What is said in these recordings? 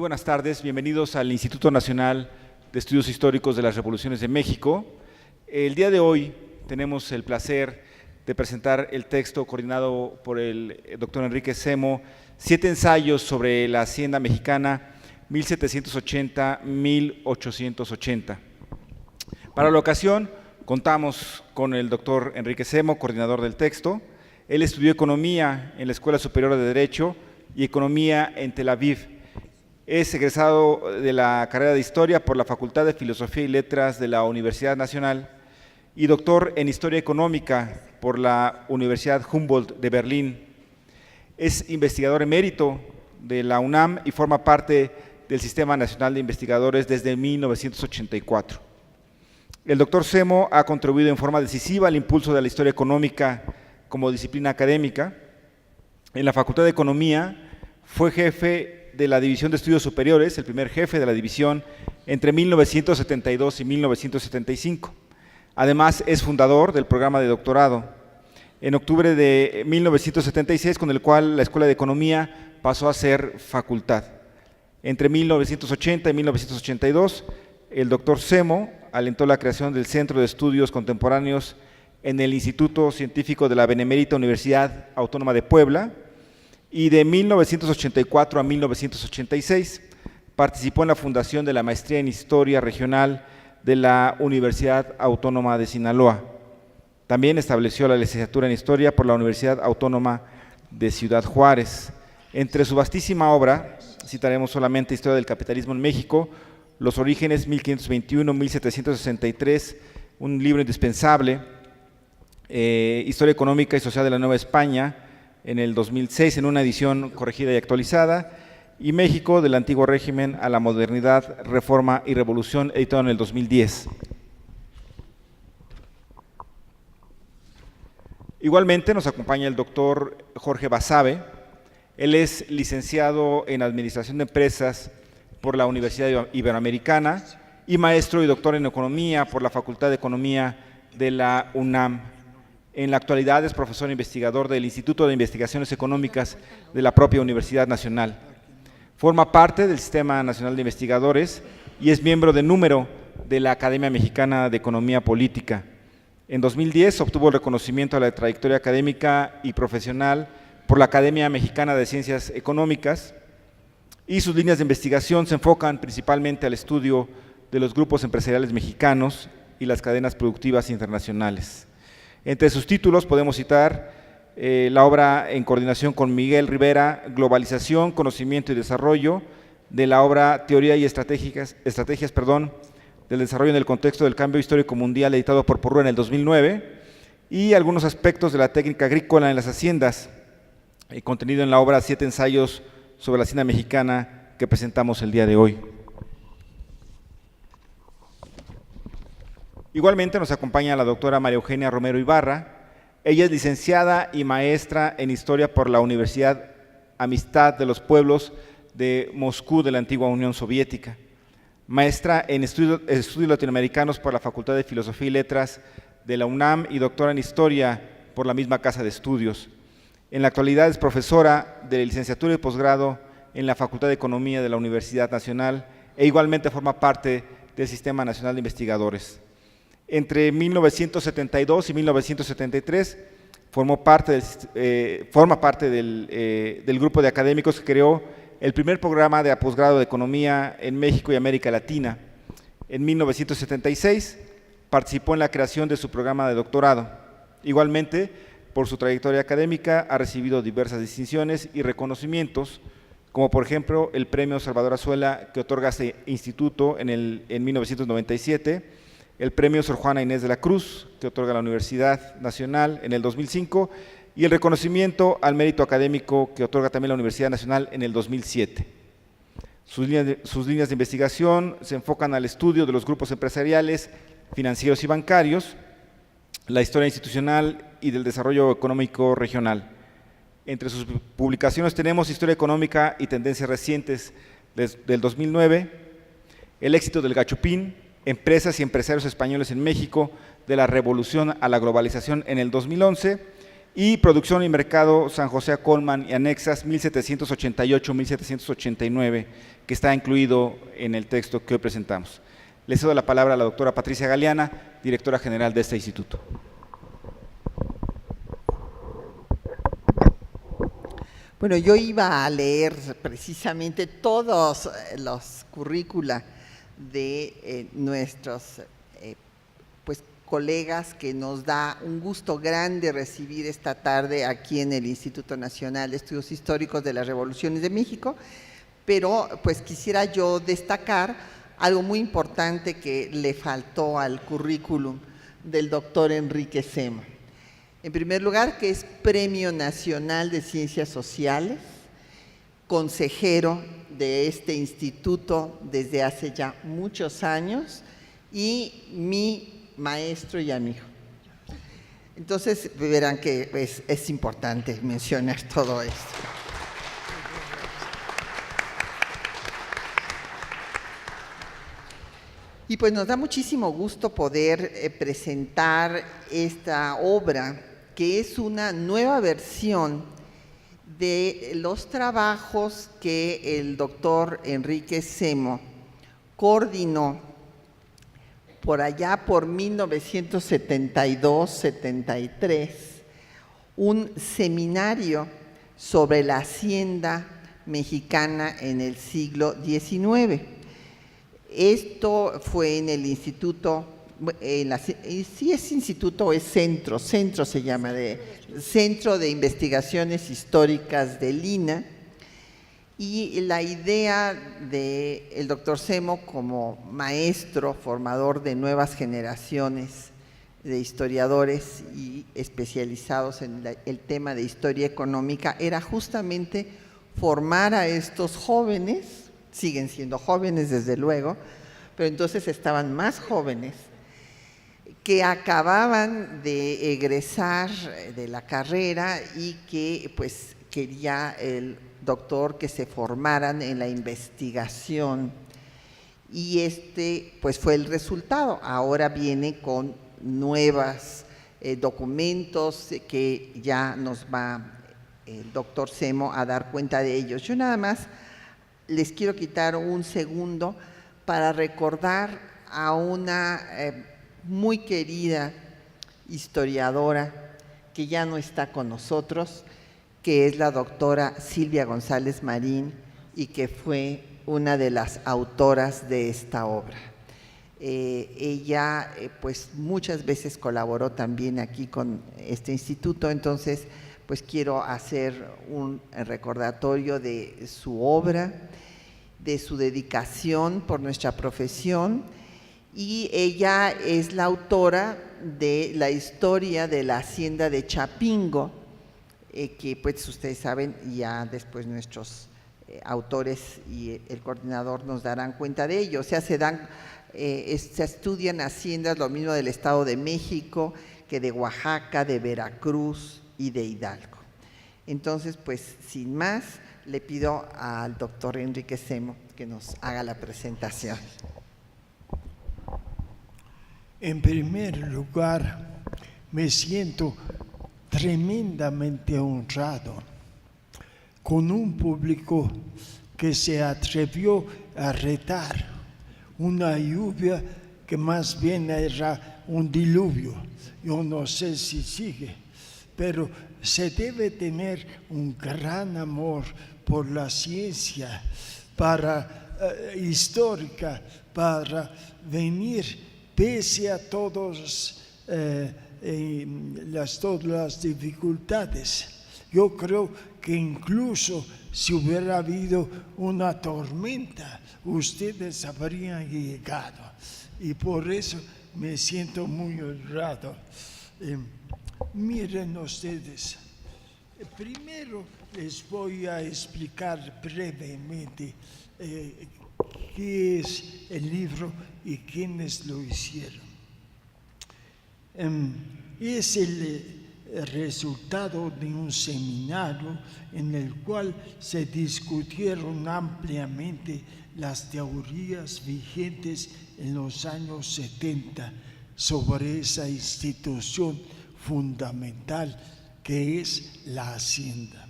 Muy buenas tardes, bienvenidos al Instituto Nacional de Estudios Históricos de las Revoluciones de México. El día de hoy tenemos el placer de presentar el texto coordinado por el doctor Enrique Semo, 7 ensayos sobre la Hacienda Mexicana 1780-1880. Para la ocasión contamos con el doctor Enrique Semo, coordinador del texto. Él estudió Economía en la Escuela Superior de Derecho y Economía en Tel Aviv. Es egresado de la carrera de Historia por la Facultad de Filosofía y Letras de la Universidad Nacional y doctor en Historia Económica por la Universidad Humboldt de Berlín. Es investigador emérito de la UNAM y forma parte del Sistema Nacional de Investigadores desde 1984. El doctor Semo ha contribuido en forma decisiva al impulso de la historia económica como disciplina académica. En la Facultad de Economía fue jefe de la División de Estudios Superiores, el primer jefe de la división entre 1972 y 1975. Además, es fundador del programa de doctorado en octubre de 1976, con el cual la Escuela de Economía pasó a ser facultad. Entre 1980 y 1982, el doctor Semo alentó la creación del Centro de Estudios Contemporáneos en el Instituto Científico de la Benemérita Universidad Autónoma de Puebla, y de 1984 a 1986 participó en la fundación de la Maestría en Historia Regional de la Universidad Autónoma de Sinaloa. También estableció la licenciatura en Historia por la Universidad Autónoma de Ciudad Juárez. Entre su vastísima obra, citaremos solamente Historia del Capitalismo en México, Los Orígenes, 1521-1763, un libro indispensable, Historia Económica y Social de la Nueva España, en el 2006 en una edición corregida y actualizada, y México del Antiguo Régimen a la Modernidad, Reforma y Revolución, editado en el 2010. Igualmente nos acompaña el doctor Jorge Basabe. Él es licenciado en Administración de Empresas por la Universidad Iberoamericana y maestro y doctor en Economía por la Facultad de Economía de la UNAM. En la actualidad es profesor investigador del Instituto de Investigaciones Económicas de la propia Universidad Nacional. Forma parte del Sistema Nacional de Investigadores y es miembro de número de la Academia Mexicana de Economía Política. En 2010 obtuvo el reconocimiento a la trayectoria académica y profesional por la Academia Mexicana de Ciencias Económicas, y sus líneas de investigación se enfocan principalmente al estudio de los grupos empresariales mexicanos y las cadenas productivas internacionales. Entre sus títulos podemos citar la obra en coordinación con Miguel Rivera, Globalización, Conocimiento y Desarrollo, de la obra Teoría y Estrategias del Desarrollo en el Contexto del Cambio Histórico Mundial, editado por Porrúa en el 2009, y algunos aspectos de la técnica agrícola en las haciendas, contenido en la obra 7 ensayos sobre la Hacienda Mexicana que presentamos el día de hoy. Igualmente nos acompaña la doctora María Eugenia Romero Ibarra. Ella es licenciada y maestra en Historia por la Universidad Amistad de los Pueblos de Moscú de la antigua Unión Soviética. Maestra en Estudios Latinoamericanos por la Facultad de Filosofía y Letras de la UNAM y doctora en Historia por la misma Casa de Estudios. En la actualidad es profesora de licenciatura y posgrado en la Facultad de Economía de la Universidad Nacional e igualmente forma parte del Sistema Nacional de Investigadores. Entre 1972 y 1973 forma parte del grupo de académicos que creó el primer programa de posgrado de Economía en México y América Latina. En 1976 participó en la creación de su programa de doctorado. Igualmente, por su trayectoria académica, ha recibido diversas distinciones y reconocimientos, como por ejemplo el Premio Salvador Azuela que otorga este instituto en 1997, el Premio Sor Juana Inés de la Cruz, que otorga la Universidad Nacional en el 2005, y el reconocimiento al mérito académico que otorga también la Universidad Nacional en el 2007. Sus líneas de investigación se enfocan al estudio de los grupos empresariales, financieros y bancarios, la historia institucional y del desarrollo económico regional. Entre sus publicaciones tenemos Historia Económica y Tendencias Recientes del 2009, El éxito del gachupín, Empresas y empresarios españoles en México, de la revolución a la globalización en el 2011, y Producción y Mercado San José Colman y anexas 1788-1789, que está incluido en el texto que hoy presentamos. Le cedo la palabra a la doctora Patricia Galeana, directora general de este instituto. Bueno, yo iba a leer precisamente todos los currícula de nuestros pues, colegas, que nos da un gusto grande recibir esta tarde aquí en el Instituto Nacional de Estudios Históricos de las Revoluciones de México, pero pues quisiera yo destacar algo muy importante que le faltó al currículum del doctor Enrique Semo. En primer lugar, que es Premio Nacional de Ciencias Sociales, consejero de este instituto desde hace ya muchos años y mi maestro y amigo. Entonces, verán que es importante mencionar todo esto. Y pues nos da muchísimo gusto poder presentar esta obra, que es una nueva versión de los trabajos que el doctor Enrique Semo coordinó por allá por 1972-73, un seminario sobre la hacienda mexicana en el siglo XIX. Esto fue en el instituto, si es instituto o es centro se llama, Centro de Investigaciones Históricas del INAH, y la idea del doctor Semo como maestro, formador de nuevas generaciones de historiadores y especializados en el tema de historia económica, era justamente formar a estos jóvenes, siguen siendo jóvenes desde luego, pero entonces estaban más jóvenes, que acababan de egresar de la carrera y que pues quería el doctor que se formaran en la investigación, y pues fue el resultado. Ahora viene con nuevos documentos que ya nos va el doctor Semo a dar cuenta de ellos. Yo nada más les quiero quitar un segundo para recordar a una muy querida historiadora que ya no está con nosotros, que es la doctora Silvia González Marín, y que fue una de las autoras de esta obra. Ella pues muchas veces colaboró también aquí con este instituto, entonces pues quiero hacer un recordatorio de su obra, de su dedicación por nuestra profesión, y ella es la autora de la historia de la hacienda de Chapingo, que pues ustedes saben, ya después nuestros autores y el coordinador nos darán cuenta de ello. O sea, se estudian haciendas, lo mismo del Estado de México, que de Oaxaca, de Veracruz y de Hidalgo. Entonces, pues sin más, le pido al doctor Enrique Semo que nos haga la presentación. En primer lugar, me siento tremendamente honrado con un público que se atrevió a retar una lluvia que más bien era un diluvio. Yo no sé si sigue, pero se debe tener un gran amor por la ciencia histórica para venir pese a todas las dificultades. Yo creo que incluso si hubiera habido una tormenta, ustedes habrían llegado, y por eso me siento muy honrado. Miren ustedes, primero les voy a explicar brevemente qué es el libro y quiénes lo hicieron. Es el resultado de un seminario en el cual se discutieron ampliamente las teorías vigentes en los años 70 sobre esa institución fundamental que es la hacienda.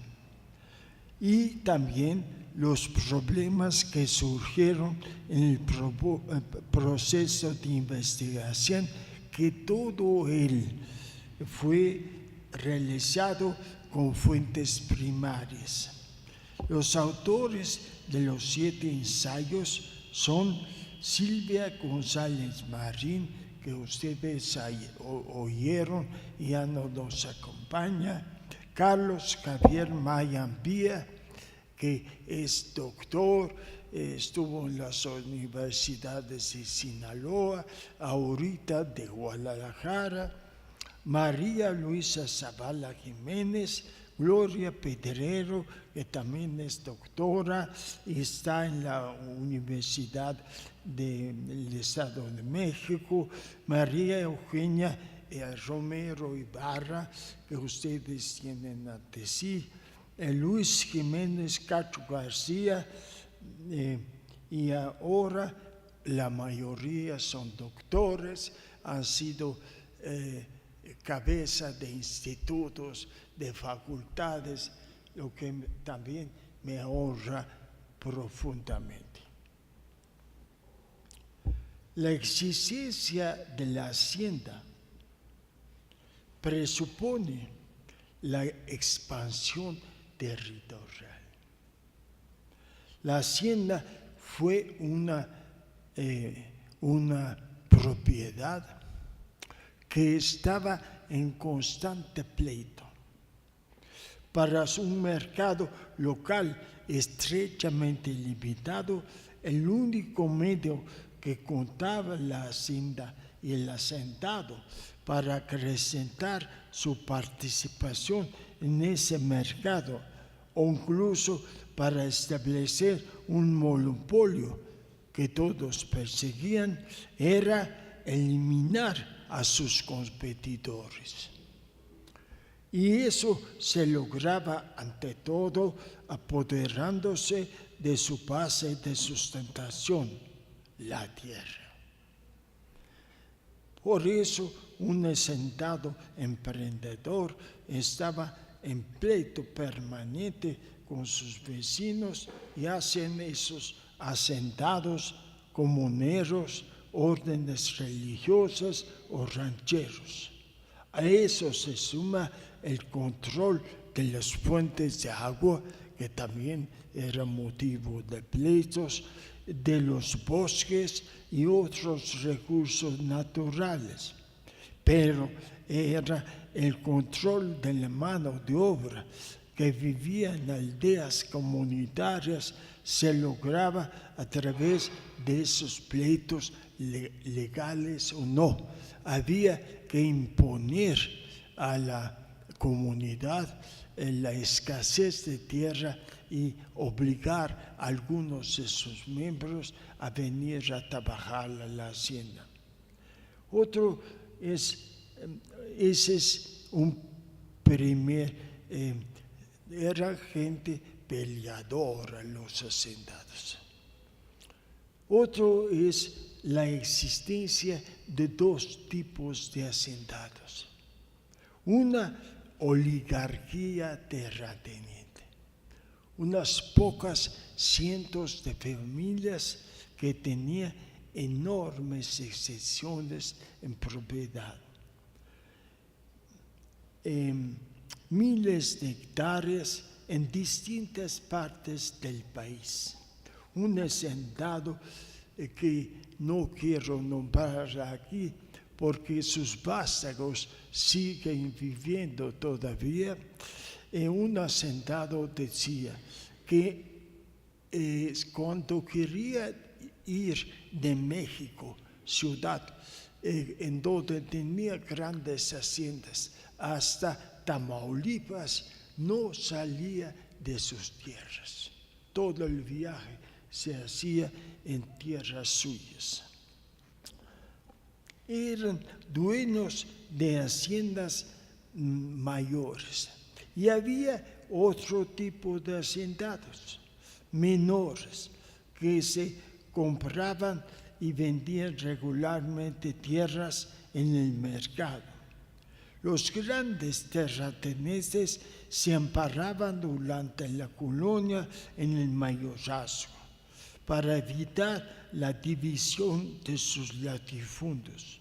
Y también los problemas que surgieron en el proceso de investigación, que todo él fue realizado con fuentes primarias. Los autores de los 7 ensayos son Silvia González Marín, que ustedes oyeron y ya no nos acompaña, Carlos Javier Mayambía, que es doctor, estuvo en las universidades de Sinaloa, ahorita de Guadalajara, María Luisa Zavala Jiménez, Gloria Pedrero, que también es doctora y está en la Universidad del Estado de México, María Eugenia Romero Ibarra, que ustedes tienen ante sí, Luis Jiménez Cacho García, y ahora la mayoría son doctores, han sido cabeza de institutos, de facultades, lo que también me honra profundamente. La existencia de la hacienda presupone la expansión territorial. La hacienda fue una propiedad que estaba en constante pleito. Para un mercado local estrechamente limitado, el único medio que contaba la hacienda y el hacendado para acrecentar su participación en ese mercado, o incluso para establecer un monopolio que todos perseguían, era eliminar a sus competidores. Y eso se lograba ante todo apoderándose de su base de sustentación, la tierra. Por eso un hacendado emprendedor estaba en pleito permanente con sus vecinos y hacen esos hacendados comuneros, órdenes religiosas o rancheros. A eso se suma el control de las fuentes de agua, que también era motivo de pleitos, de los bosques y otros recursos naturales. Pero era el control de la mano de obra que vivía en aldeas comunitarias, se lograba a través de esos pleitos legales o no. Había que imponer a la comunidad la escasez de tierra y obligar a algunos de sus miembros a venir a trabajar a la hacienda. Otro ese es un primer, era gente peleadora los hacendados. Otro es la existencia de 2 tipos de hacendados. Una oligarquía terrateniente, unas pocas cientos de familias que tenían enormes extensiones en propiedad. Miles de hectáreas en distintas partes del país. Un hacendado que no quiero nombrar aquí porque sus vástagos siguen viviendo todavía. Un hacendado decía que cuando quería ir de México, ciudad en donde tenía grandes haciendas, hasta Tamaulipas, no salía de sus tierras. Todo el viaje se hacía en tierras suyas. Eran dueños de haciendas mayores. Y había otro tipo de hacendados, menores, que se compraban y vendían regularmente tierras en el mercado. Los grandes terratenientes se amparaban durante la colonia en el mayorazgo para evitar la división de sus latifundios.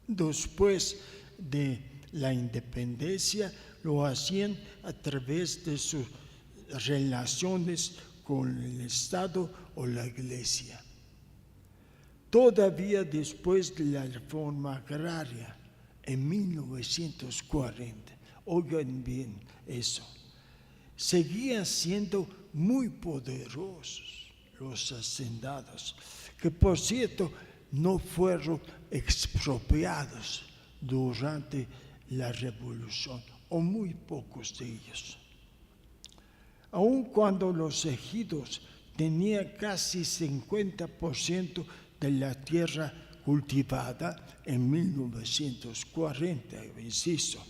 Después de la independencia, lo hacían a través de sus relaciones con el Estado o la Iglesia. Todavía después de la reforma agraria, en 1940, oigan bien eso, seguían siendo muy poderosos los hacendados, que por cierto no fueron expropiados durante la revolución, o muy pocos de ellos. Aun cuando los ejidos tenían casi 50% de la tierra cultivada en 1940, insisto,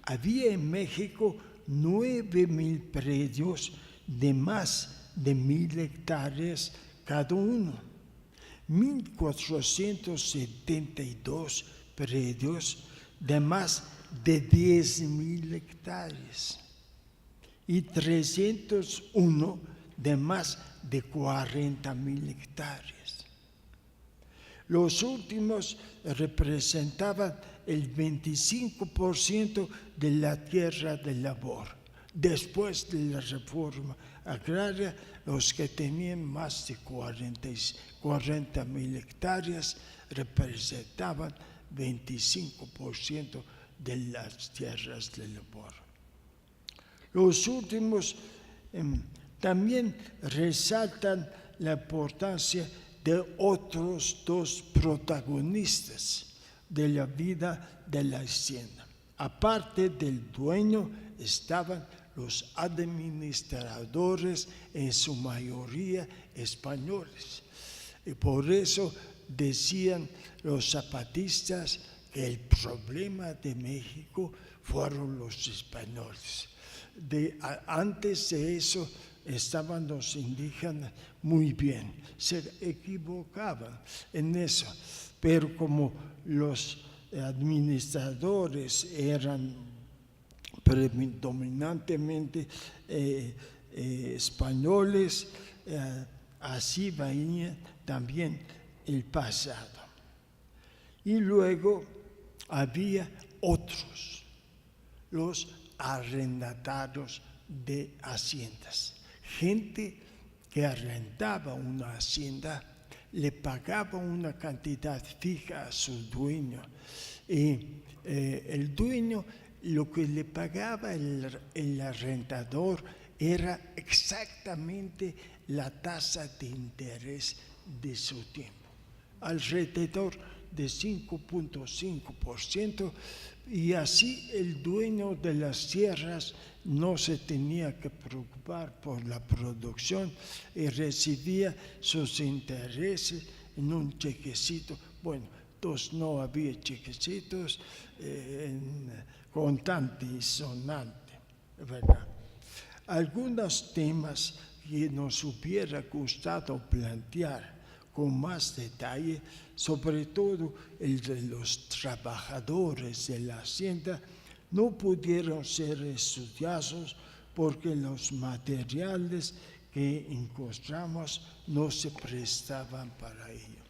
había en México 9,000 predios de más de 1,000 hectáreas cada uno, 1,472 predios de más de 10,000 hectáreas y 301 de más de 40,000 hectáreas. Los últimos representaban el 25% de la tierra de labor. Después de la reforma agraria, los que tenían más de 40,000 hectáreas representaban 25% de las tierras de labor. Los últimos también resaltan la importancia de otros dos protagonistas de la vida de la hacienda. Aparte del dueño, estaban los administradores, en su mayoría españoles. Y por eso decían los zapatistas que el problema de México fueron los españoles. Antes de eso estaban los indígenas muy bien, se equivocaban en eso, pero como los administradores eran predominantemente españoles, así veían también el pasado. Y luego había otros, los arrendatarios de haciendas, gente que arrendaba una hacienda, le pagaba una cantidad fija a su dueño y el dueño lo que le pagaba el arrendador era exactamente la tasa de interés de su tiempo, alrededor de 5,5%, y así el dueño de las tierras no se tenía que preocupar por la producción y recibía sus intereses en un chequecito. Bueno, entonces no había chequecitos, contante y sonante, ¿verdad? Algunos temas que nos hubiera gustado plantear con más detalle, sobre todo el de los trabajadores de la hacienda, no pudieron ser estudiados porque los materiales que encontramos no se prestaban para ello.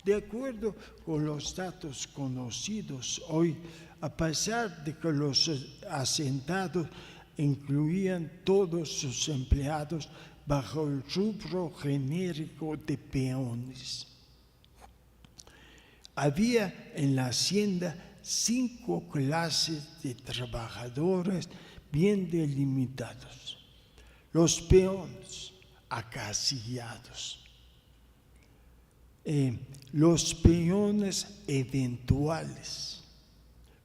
De acuerdo con los datos conocidos hoy, a pesar de que los hacendados incluían todos sus empleados bajo el rubro genérico de peones, había en la hacienda 5 clases de trabajadores bien delimitados. Los peones acasillados, los peones eventuales,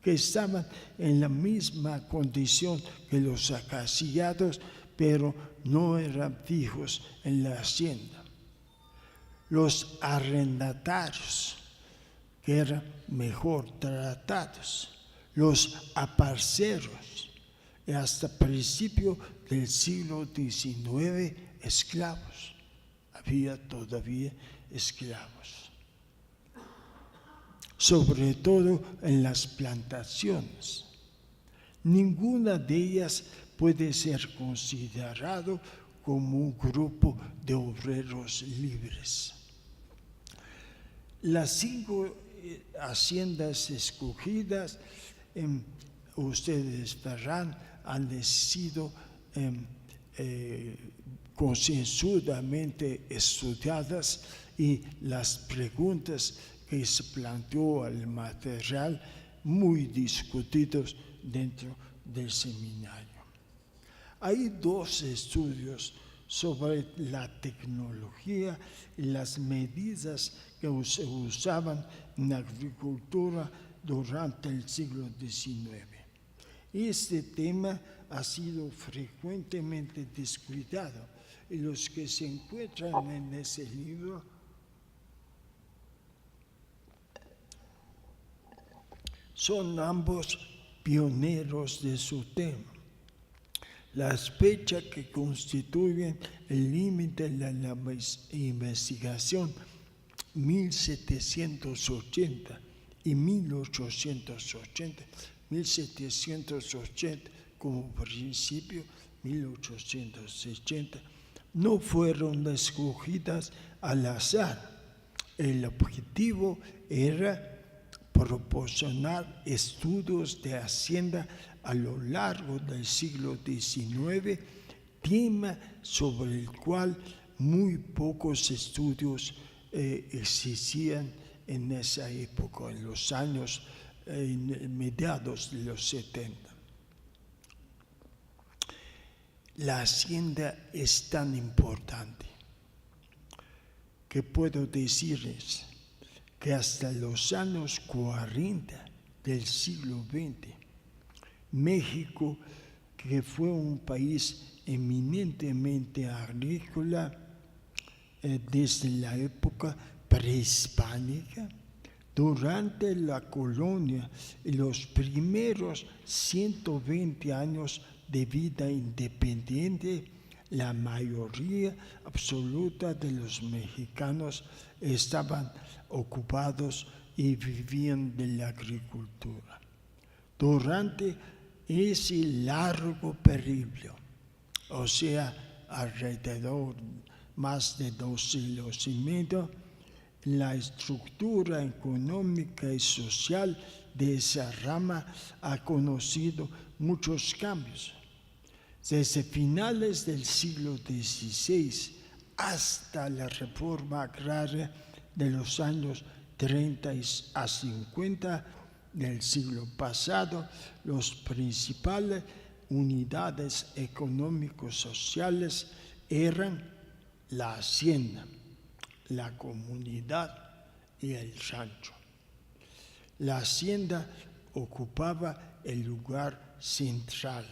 que estaban en la misma condición que los acasillados, pero no eran fijos en la hacienda. Los arrendatarios, que eran mejor tratados, los aparceros, y hasta principio del siglo XIX, esclavos. Había todavía esclavos. sobre todo en las plantaciones. Ninguna de ellas puede ser considerado como un grupo de obreros libres. Las 5 haciendas escogidas, ustedes verán, han sido concienzudamente estudiadas y las preguntas que se planteó al material muy discutidos dentro del seminario. Hay 2 estudios sobre la tecnología y las medidas que se usaban en la agricultura durante el siglo XIX. Este tema ha sido frecuentemente descuidado y los que se encuentran en ese libro son ambos pioneros de su tema. Las fechas que constituyen el límite de la investigación, 1780 y 1880, 1780 como principio, 1880, no fueron escogidas al azar. El objetivo era proporcionar estudios de hacienda a lo largo del siglo XIX, tema sobre el cual muy pocos estudios existían en esa época, en los años mediados de los 70. La hacienda es tan importante que puedo decirles que hasta los años 40 del siglo XX, México, que fue un país eminentemente agrícola desde la época prehispánica, durante la colonia y los primeros 120 años de vida independiente, la mayoría absoluta de los mexicanos estaban ocupados y vivían de la agricultura. Durante ese largo periodo, o sea, alrededor más de 2 siglos y medio, la estructura económica y social de esa rama ha conocido muchos cambios. Desde finales del siglo XVI hasta la reforma agraria de los años 30 a 50 del siglo pasado, las principales unidades económico-sociales eran la hacienda, la comunidad y el rancho. La hacienda ocupaba el lugar central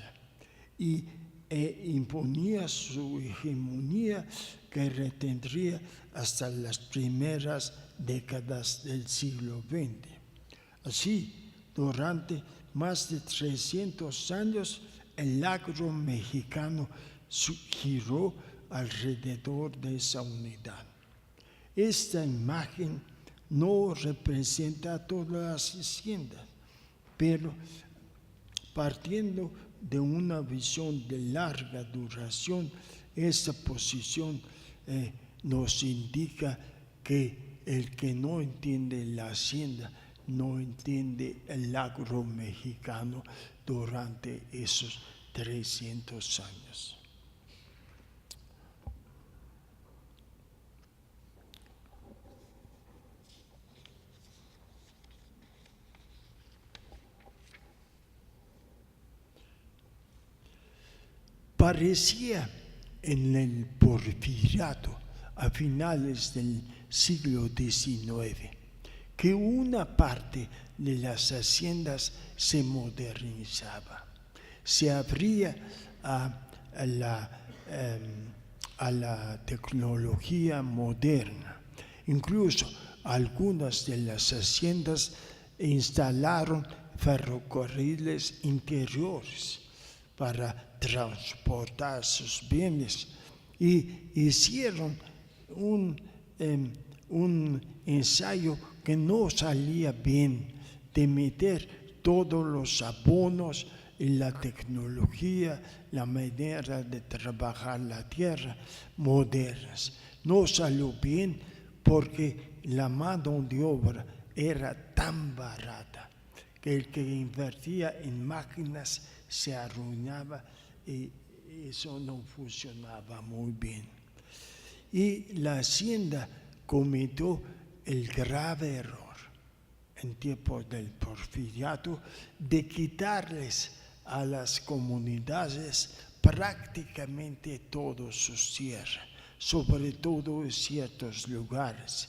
y imponía su hegemonía que retendría hasta las primeras décadas del siglo XX. Así, durante más de 300 años, el agro mexicano giró alrededor de esa unidad. Esta imagen no representa todas las haciendas, pero partiendo de una visión de larga duración, esta posición nos indica que el que no entiende la hacienda no entiende el agro mexicano durante esos 300 años. Parecía en el Porfiriato, a finales del siglo XIX, que una parte de las haciendas se modernizaba, se abría a la tecnología moderna. Incluso algunas de las haciendas instalaron ferrocarriles interiores para transportar sus bienes y hicieron un un ensayo que no salía bien, de meter todos los abonos y la tecnología, la manera de trabajar la tierra modernas. No salió bien porque la mano de obra era tan barata que el que invertía en máquinas se arruinaba y eso no funcionaba muy bien. Y la hacienda cometió el grave error en tiempos del porfiriato de quitarles a las comunidades prácticamente todas sus tierras, sobre todo en ciertos lugares,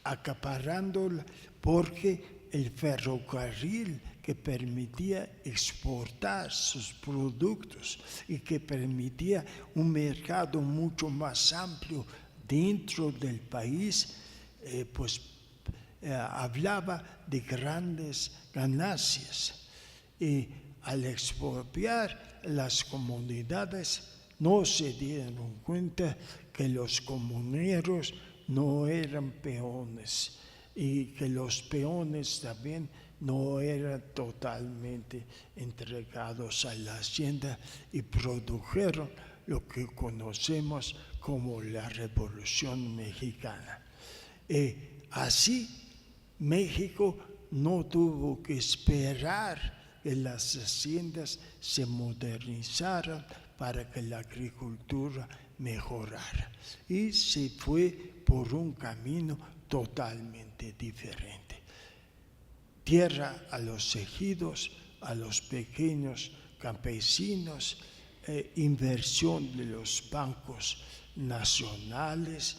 acaparándola porque el ferrocarril que permitía exportar sus productos y que permitía un mercado mucho más amplio dentro del país, hablaba de grandes ganancias. Y al expropiar las comunidades no se dieron cuenta que los comuneros no eran peones y que los peones también no eran totalmente entregados a la hacienda y produjeron lo que conocemos como la Revolución Mexicana. Así, México no tuvo que esperar que las haciendas se modernizaran para que la agricultura mejorara y se fue por un camino totalmente diferente. Tierra a los ejidos, a los pequeños campesinos, inversión de los bancos nacionales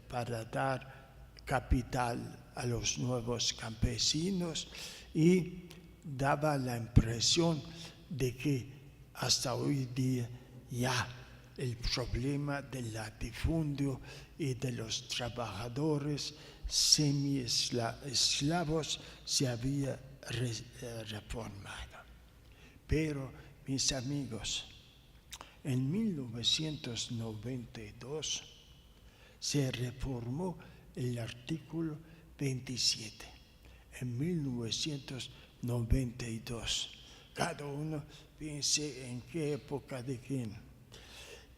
para dar capital a los nuevos campesinos y daba la impresión de que hasta hoy día ya el problema del latifundio y de los trabajadores semi-esclavos se había reformado. Pero, mis amigos, en 1992 se reformó el artículo 27. En 1992, cada uno piense en qué época de quién.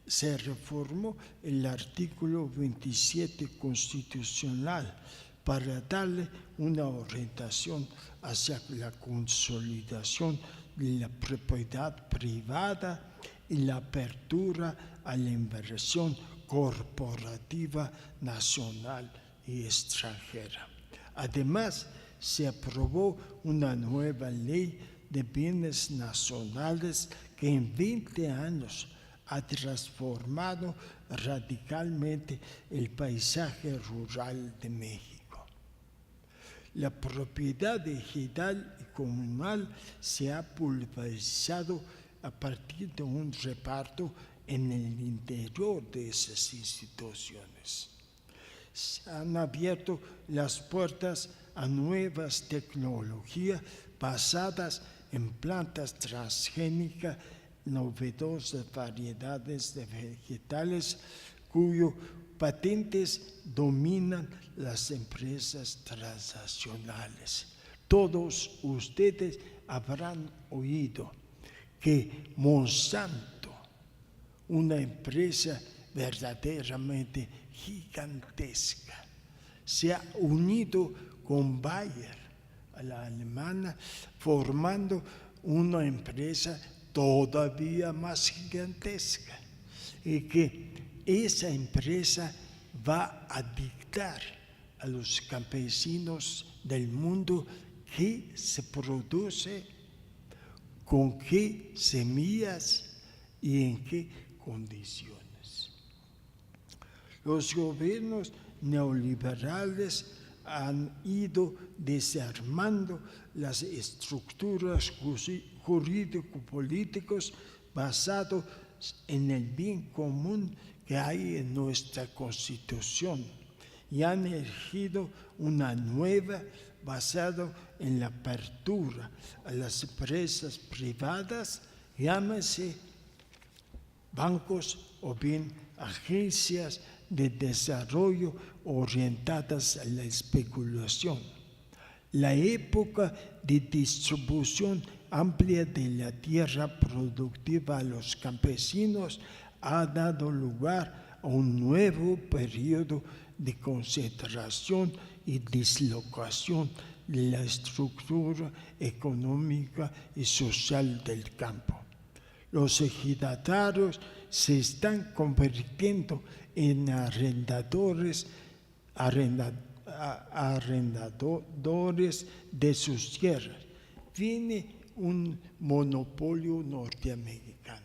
Se reformó el artículo 27 constitucional para darle una orientación hacia la consolidación de la propiedad privada y la apertura a la inversión corporativa nacional y extranjera. Además, se aprobó una nueva ley de bienes nacionales que en 20 años ha transformado radicalmente el paisaje rural de México. La propiedad ejidal y comunal se ha pulverizado a partir de un reparto en el interior de esas instituciones. Se han abierto las puertas a nuevas tecnologías basadas en plantas transgénicas, novedosas variedades de vegetales cuyos patentes dominan las empresas transnacionales. Todos ustedes habrán oído que Monsanto, una empresa verdaderamente gigantesca, se ha unido con Bayer, a la alemana, formando una empresa todavía más gigantesca, y que esa empresa va a dictar a los campesinos del mundo qué se produce, con qué semillas y en qué condiciones. Los gobiernos neoliberales han ido desarmando las estructuras jurídico-políticas basadas en el bien común que hay en nuestra Constitución y han elegido una nueva basada en la apertura a las empresas privadas, llámese bancos o bien agencias de desarrollo orientadas a la especulación. La época de distribución amplia de la tierra productiva a los campesinos ha dado lugar a un nuevo periodo de concentración y dislocación de la estructura económica y social del campo. Los ejidatarios se están convirtiendo en arrendadores de sus tierras. Viene un monopolio norteamericano.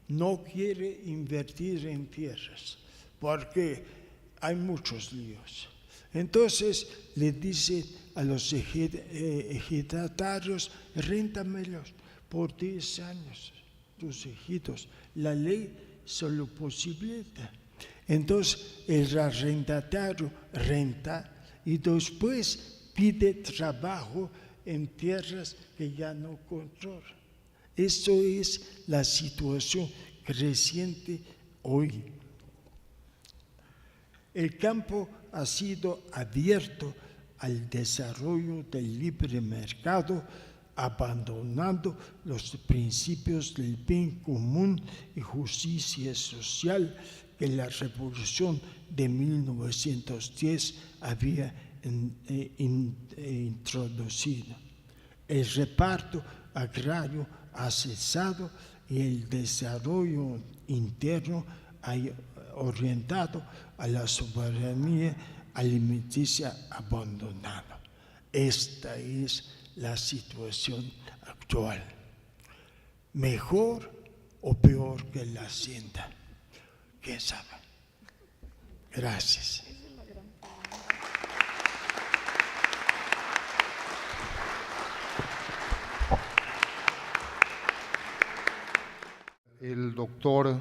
No quiere invertir en tierras porque hay muchos líos. Entonces le dice a los ejidatarios, réntamelos por 10 años, tus ejidos. La ley solo posibilita. Entonces el arrendatario renta y después pide trabajo en tierras que ya no controla. Eso es la situación creciente hoy. El campo ha sido abierto al desarrollo del libre mercado, abandonando los principios del bien común y justicia social que la Revolución de 1910 había introducido. El reparto agrario ha cesado y el desarrollo interno ha orientado a la soberanía alimenticia abandonada. Esta es la situación actual. ¿Mejor o peor que la hacienda? ¿Quién sabe? Gracias. El doctor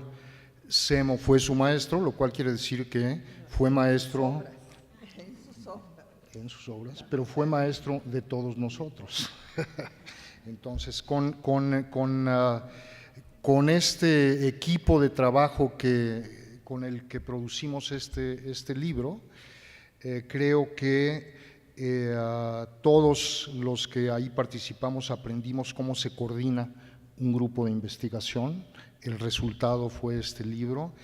Semo fue su maestro, lo cual quiere decir que fue maestro en sus obras, pero fue maestro de todos nosotros. Entonces, con este equipo de trabajo con el que producimos este libro, creo que todos los que ahí participamos aprendimos cómo se coordina un grupo de investigación. El resultado fue este libro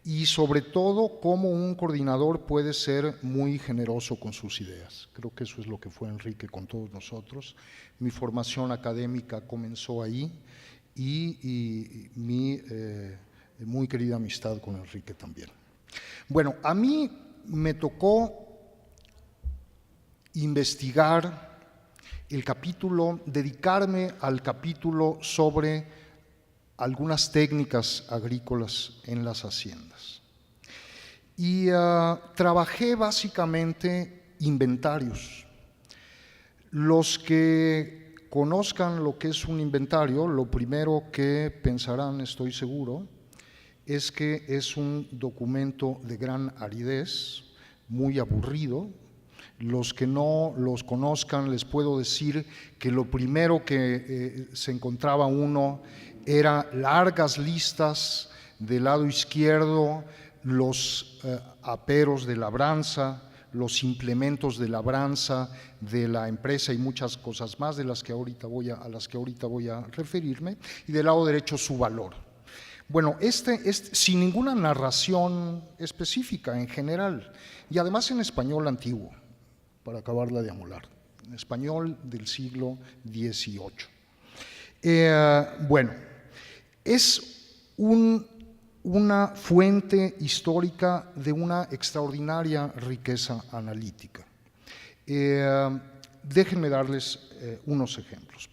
y sobre todo cómo un coordinador puede ser muy generoso con sus ideas. Creo que eso es lo que fue Enrique con todos nosotros. Mi formación académica comenzó ahí y mi muy querida amistad con Enrique también. Bueno, a mí me tocó investigar el capítulo, dedicarme al capítulo sobre algunas técnicas agrícolas en las haciendas. Y trabajé básicamente inventarios. Los que conozcan lo que es un inventario, lo primero que pensarán, estoy seguro, es que es un documento de gran aridez, muy aburrido. Los que no los conozcan, les puedo decir que lo primero que se encontraba uno era largas listas del lado izquierdo, los aperos de labranza, los implementos de labranza de la empresa y muchas cosas más a las que ahorita voy a referirme, y del lado derecho su valor. Bueno, sin ninguna narración específica en general, y además en español antiguo, para acabarla de amolar, en español del siglo XVIII. Bueno, es una fuente histórica de una extraordinaria riqueza analítica. Déjenme darles unos ejemplos.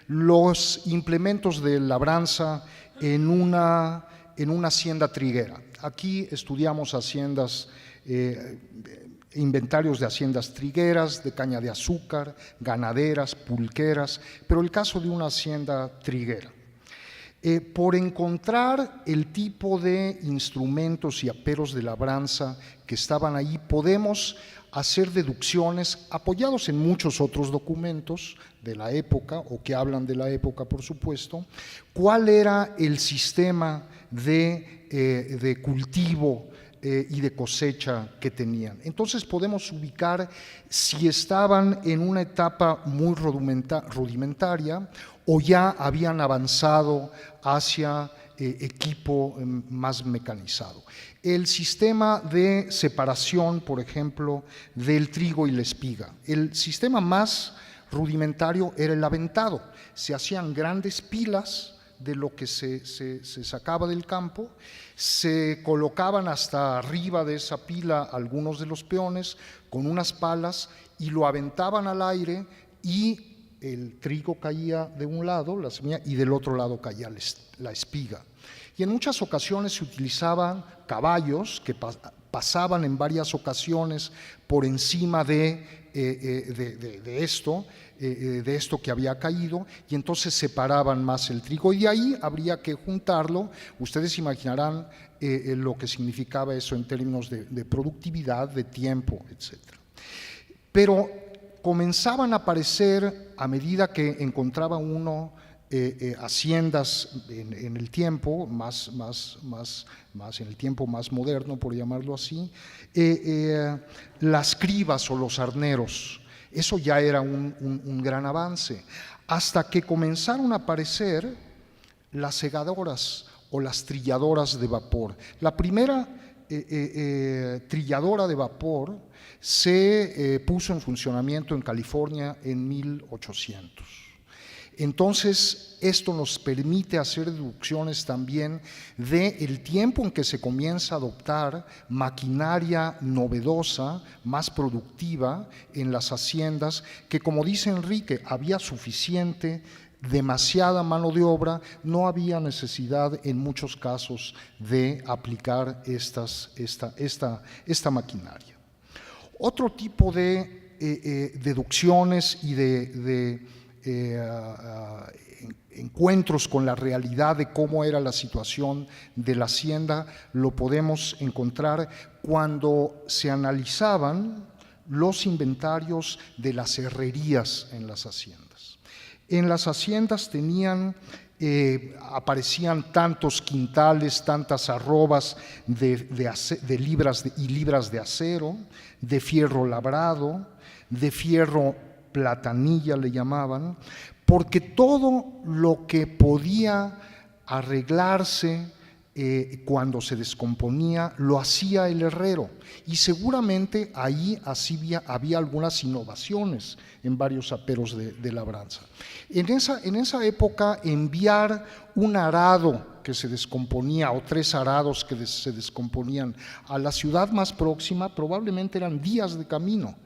Los implementos de labranza en una hacienda triguera. Aquí estudiamos haciendas, inventarios de haciendas trigueras, de caña de azúcar, ganaderas, pulqueras, pero el caso de una hacienda triguera. Por encontrar el tipo de instrumentos y aperos de labranza que estaban ahí, podemos hacer deducciones apoyados en muchos otros documentos de la época, o que hablan de la época, por supuesto, cuál era el sistema de cultivo y de cosecha que tenían. Entonces podemos ubicar si estaban en una etapa muy rudimentaria o ya habían avanzado hacia equipo más mecanizado. El sistema de separación, por ejemplo, del trigo y la espiga. El sistema más rudimentario era el aventado. Se hacían grandes pilas de lo que se sacaba del campo, se colocaban hasta arriba de esa pila algunos de los peones con unas palas y lo aventaban al aire, y el trigo caía de un lado, la semilla, y del otro lado caía la espiga. Y en muchas ocasiones se utilizaban caballos que pasaban en varias ocasiones por encima de esto que había caído, y entonces separaban más el trigo, y de ahí habría que juntarlo. Ustedes imaginarán lo que significaba eso en términos de productividad, de tiempo, etc. Pero comenzaban a aparecer, a medida que encontraba uno haciendas en el tiempo más en el tiempo más moderno, por llamarlo así, las cribas o los arneros. Eso ya era un gran avance, hasta que comenzaron a aparecer las segadoras o las trilladoras de vapor. La primera trilladora de vapor se puso en funcionamiento en California en 1800. Entonces, esto nos permite hacer deducciones también del tiempo en que se comienza a adoptar maquinaria novedosa, más productiva en las haciendas, que, como dice Enrique, había suficiente, demasiada mano de obra, no había necesidad en muchos casos de aplicar esta maquinaria. Otro tipo de deducciones y de encuentros con la realidad de cómo era la situación de la hacienda lo podemos encontrar cuando se analizaban los inventarios de las herrerías en las haciendas. En las haciendas aparecían tantos quintales, tantas arrobas de libras y libras de acero, de fierro labrado, de fierro platanilla le llamaban, porque todo lo que podía arreglarse cuando se descomponía lo hacía el herrero, y seguramente ahí había algunas innovaciones en varios aperos de labranza. En esa época, enviar un arado que se descomponía o 3 arados que se descomponían a la ciudad más próxima probablemente eran días de camino,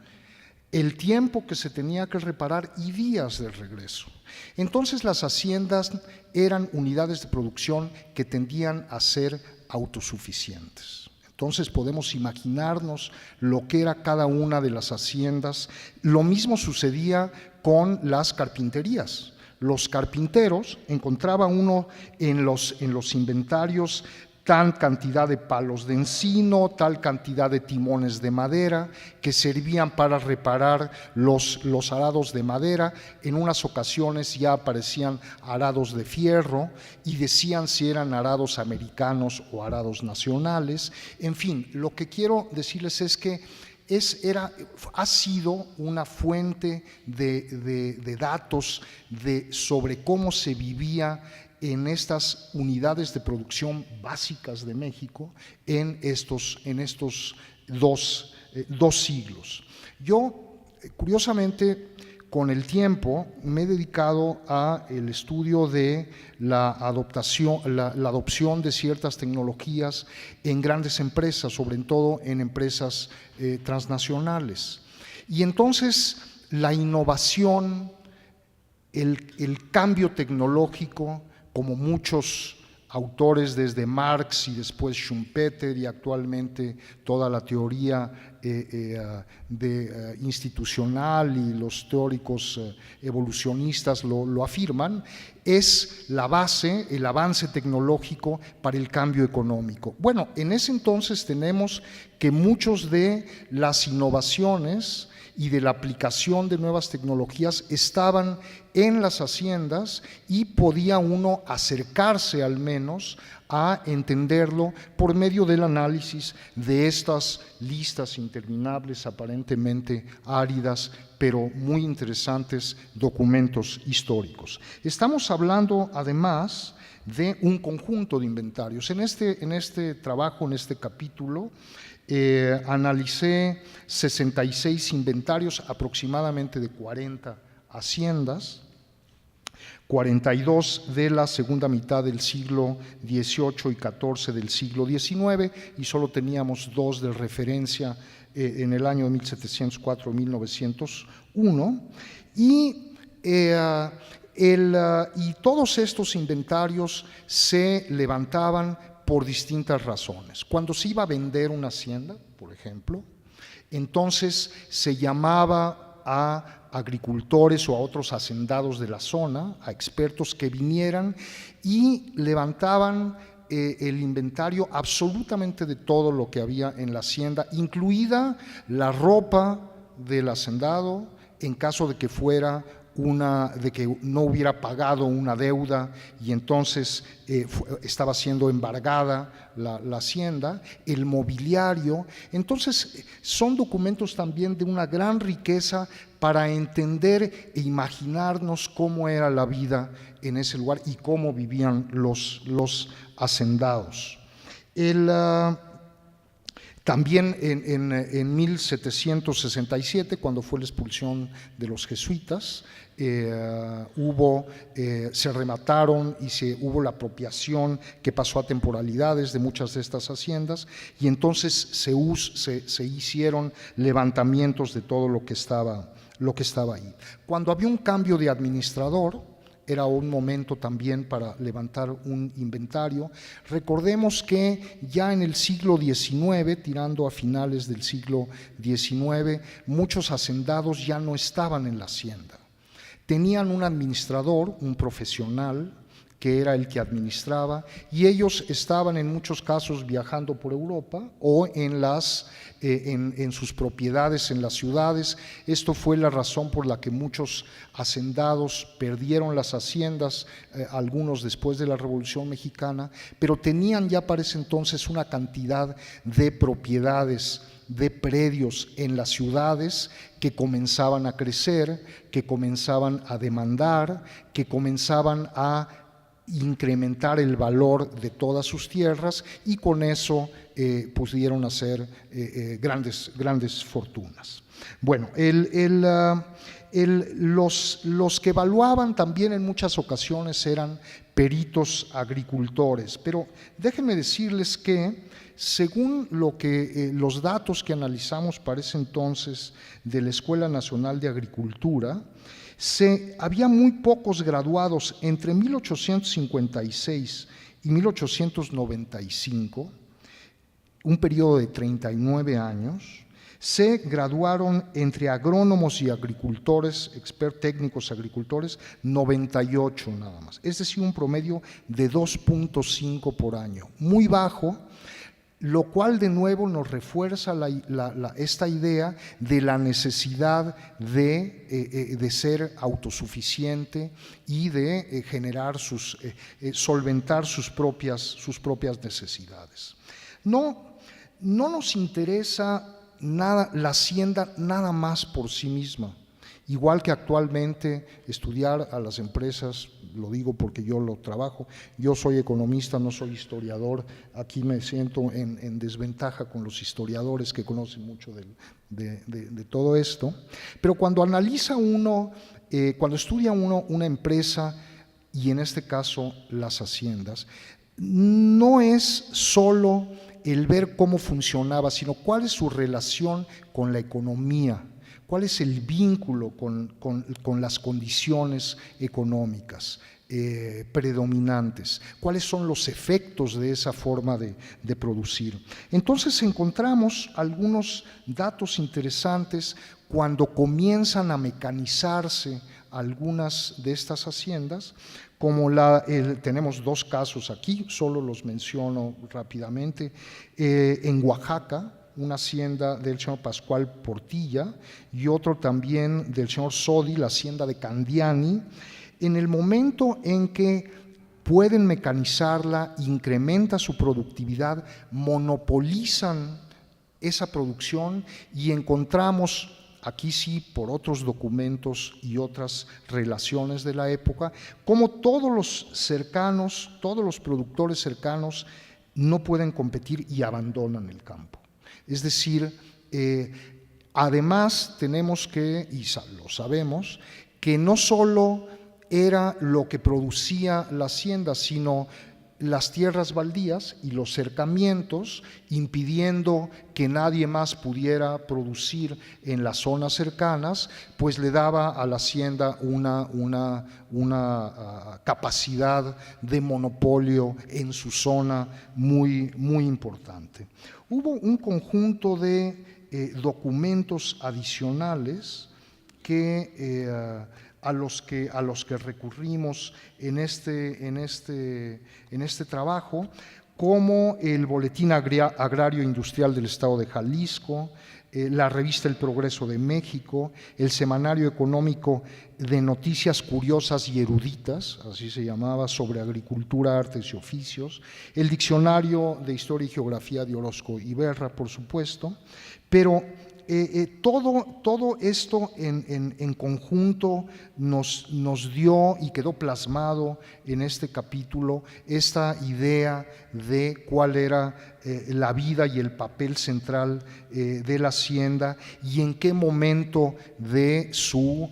el tiempo que se tenía que reparar y días de regreso. Entonces las haciendas eran unidades de producción que tendían a ser autosuficientes. Entonces podemos imaginarnos lo que era cada una de las haciendas. Lo mismo sucedía con las carpinterías. Los carpinteros, encontraba uno en los inventarios tal cantidad de palos de encino, tal cantidad de timones de madera que servían para reparar los arados de madera. En unas ocasiones ya aparecían arados de fierro y decían si eran arados americanos o arados nacionales. En fin, lo que quiero decirles es que ha sido una fuente de datos sobre cómo se vivía en estas unidades de producción básicas de México en estos 2 siglos. Yo, curiosamente, con el tiempo me he dedicado al estudio de la adopción de ciertas tecnologías en grandes empresas, sobre todo en empresas transnacionales. Y entonces la innovación, el cambio tecnológico, como muchos autores desde Marx y después Schumpeter y actualmente toda la teoría institucional y los teóricos evolucionistas lo afirman, es la base, el avance tecnológico para el cambio económico. Bueno, en ese entonces tenemos que muchos de las innovaciones y de la aplicación de nuevas tecnologías estaban en las haciendas y podía uno acercarse al menos a entenderlo por medio del análisis de estas listas interminables, aparentemente áridas, pero muy interesantes documentos históricos. Estamos hablando además de un conjunto de inventarios. En este trabajo, en este capítulo, analicé 66 inventarios, aproximadamente de 40 haciendas, 42 de la segunda mitad del siglo XVIII y 14 del siglo XIX, y solo teníamos 2 de referencia en el año de 1704-1901, y todos estos inventarios se levantaban por distintas razones. Cuando se iba a vender una hacienda, por ejemplo, entonces se llamaba a agricultores o a otros hacendados de la zona, a expertos que vinieran y levantaban el inventario absolutamente de todo lo que había en la hacienda, incluida la ropa del hacendado, en caso de que fuera de que no hubiera pagado una deuda y entonces estaba siendo embargada la hacienda, el mobiliario. Entonces son documentos también de una gran riqueza para entender e imaginarnos cómo era la vida en ese lugar y cómo vivían los hacendados. También en 1767, cuando fue la expulsión de los jesuitas, se remataron y hubo la apropiación que pasó a temporalidades de muchas de estas haciendas, y entonces se hicieron levantamientos de todo lo que estaba ahí. Cuando había un cambio de administrador, era un momento también para levantar un inventario. Recordemos que ya en el siglo XIX, tirando a finales del siglo XIX, muchos hacendados ya no estaban en la hacienda. Tenían un administrador, un profesional, que era el que administraba, y ellos estaban en muchos casos viajando por Europa o en sus propiedades en las ciudades. Esto fue la razón por la que muchos hacendados perdieron las haciendas, algunos después de la Revolución Mexicana, pero tenían ya para ese entonces una cantidad de propiedades, de predios en las ciudades que comenzaban a crecer, que comenzaban a demandar, que comenzaban a incrementar el valor de todas sus tierras, y con eso pudieron hacer grandes fortunas. Bueno, los que evaluaban también en muchas ocasiones eran peritos agricultores, pero déjenme decirles que según los datos que analizamos para ese entonces de la Escuela Nacional de Agricultura, había muy pocos graduados entre 1856 y 1895, un periodo de 39 años. Se graduaron entre agrónomos y agricultores, técnicos agricultores, 98 nada más, es decir, un promedio de 2.5 por año, muy bajo, lo cual de nuevo nos refuerza esta idea de la necesidad de ser autosuficiente y de solventar sus propias necesidades. No nos interesa la hacienda nada más por sí misma, igual que actualmente estudiar a las empresas. Lo digo porque yo lo trabajo, yo soy economista, no soy historiador, aquí me siento en desventaja con los historiadores que conocen mucho de todo esto, pero cuando analiza uno, cuando estudia uno una empresa, y en este caso las haciendas, no es solo el ver cómo funcionaba, sino cuál es su relación con la economía, cuál es el vínculo con las condiciones económicas, predominantes, cuáles son los efectos de esa forma de producir. Entonces encontramos algunos datos interesantes cuando comienzan a mecanizarse algunas de estas haciendas, como tenemos dos casos aquí, solo los menciono rápidamente. En Oaxaca, una hacienda del señor Pascual Portilla y otro también del señor Sodi, la hacienda de Candiani. En el momento en que pueden mecanizarla, incrementa su productividad, monopolizan esa producción y encontramos, aquí sí, por otros documentos y otras relaciones de la época, como todos los cercanos, todos los productores cercanos no pueden competir y abandonan el campo. Es decir, además tenemos que, y lo sabemos, que no solo era lo que producía la hacienda, sino las tierras baldías y los cercamientos, impidiendo que nadie más pudiera producir en las zonas cercanas, pues le daba a la hacienda una capacidad de monopolio en su zona muy, muy importante. Hubo un conjunto de documentos adicionales a los que recurrimos en este trabajo, como el Boletín Agrario Industrial del Estado de Jalisco, la revista El Progreso de México, el Semanario Económico de Noticias Curiosas y Eruditas, así se llamaba, sobre agricultura, artes y oficios, el Diccionario de Historia y Geografía de Orozco y Berra, por supuesto, pero todo esto en conjunto nos dio y quedó plasmado en este capítulo esta idea de cuál era la vida y el papel central de la hacienda y en qué momento de su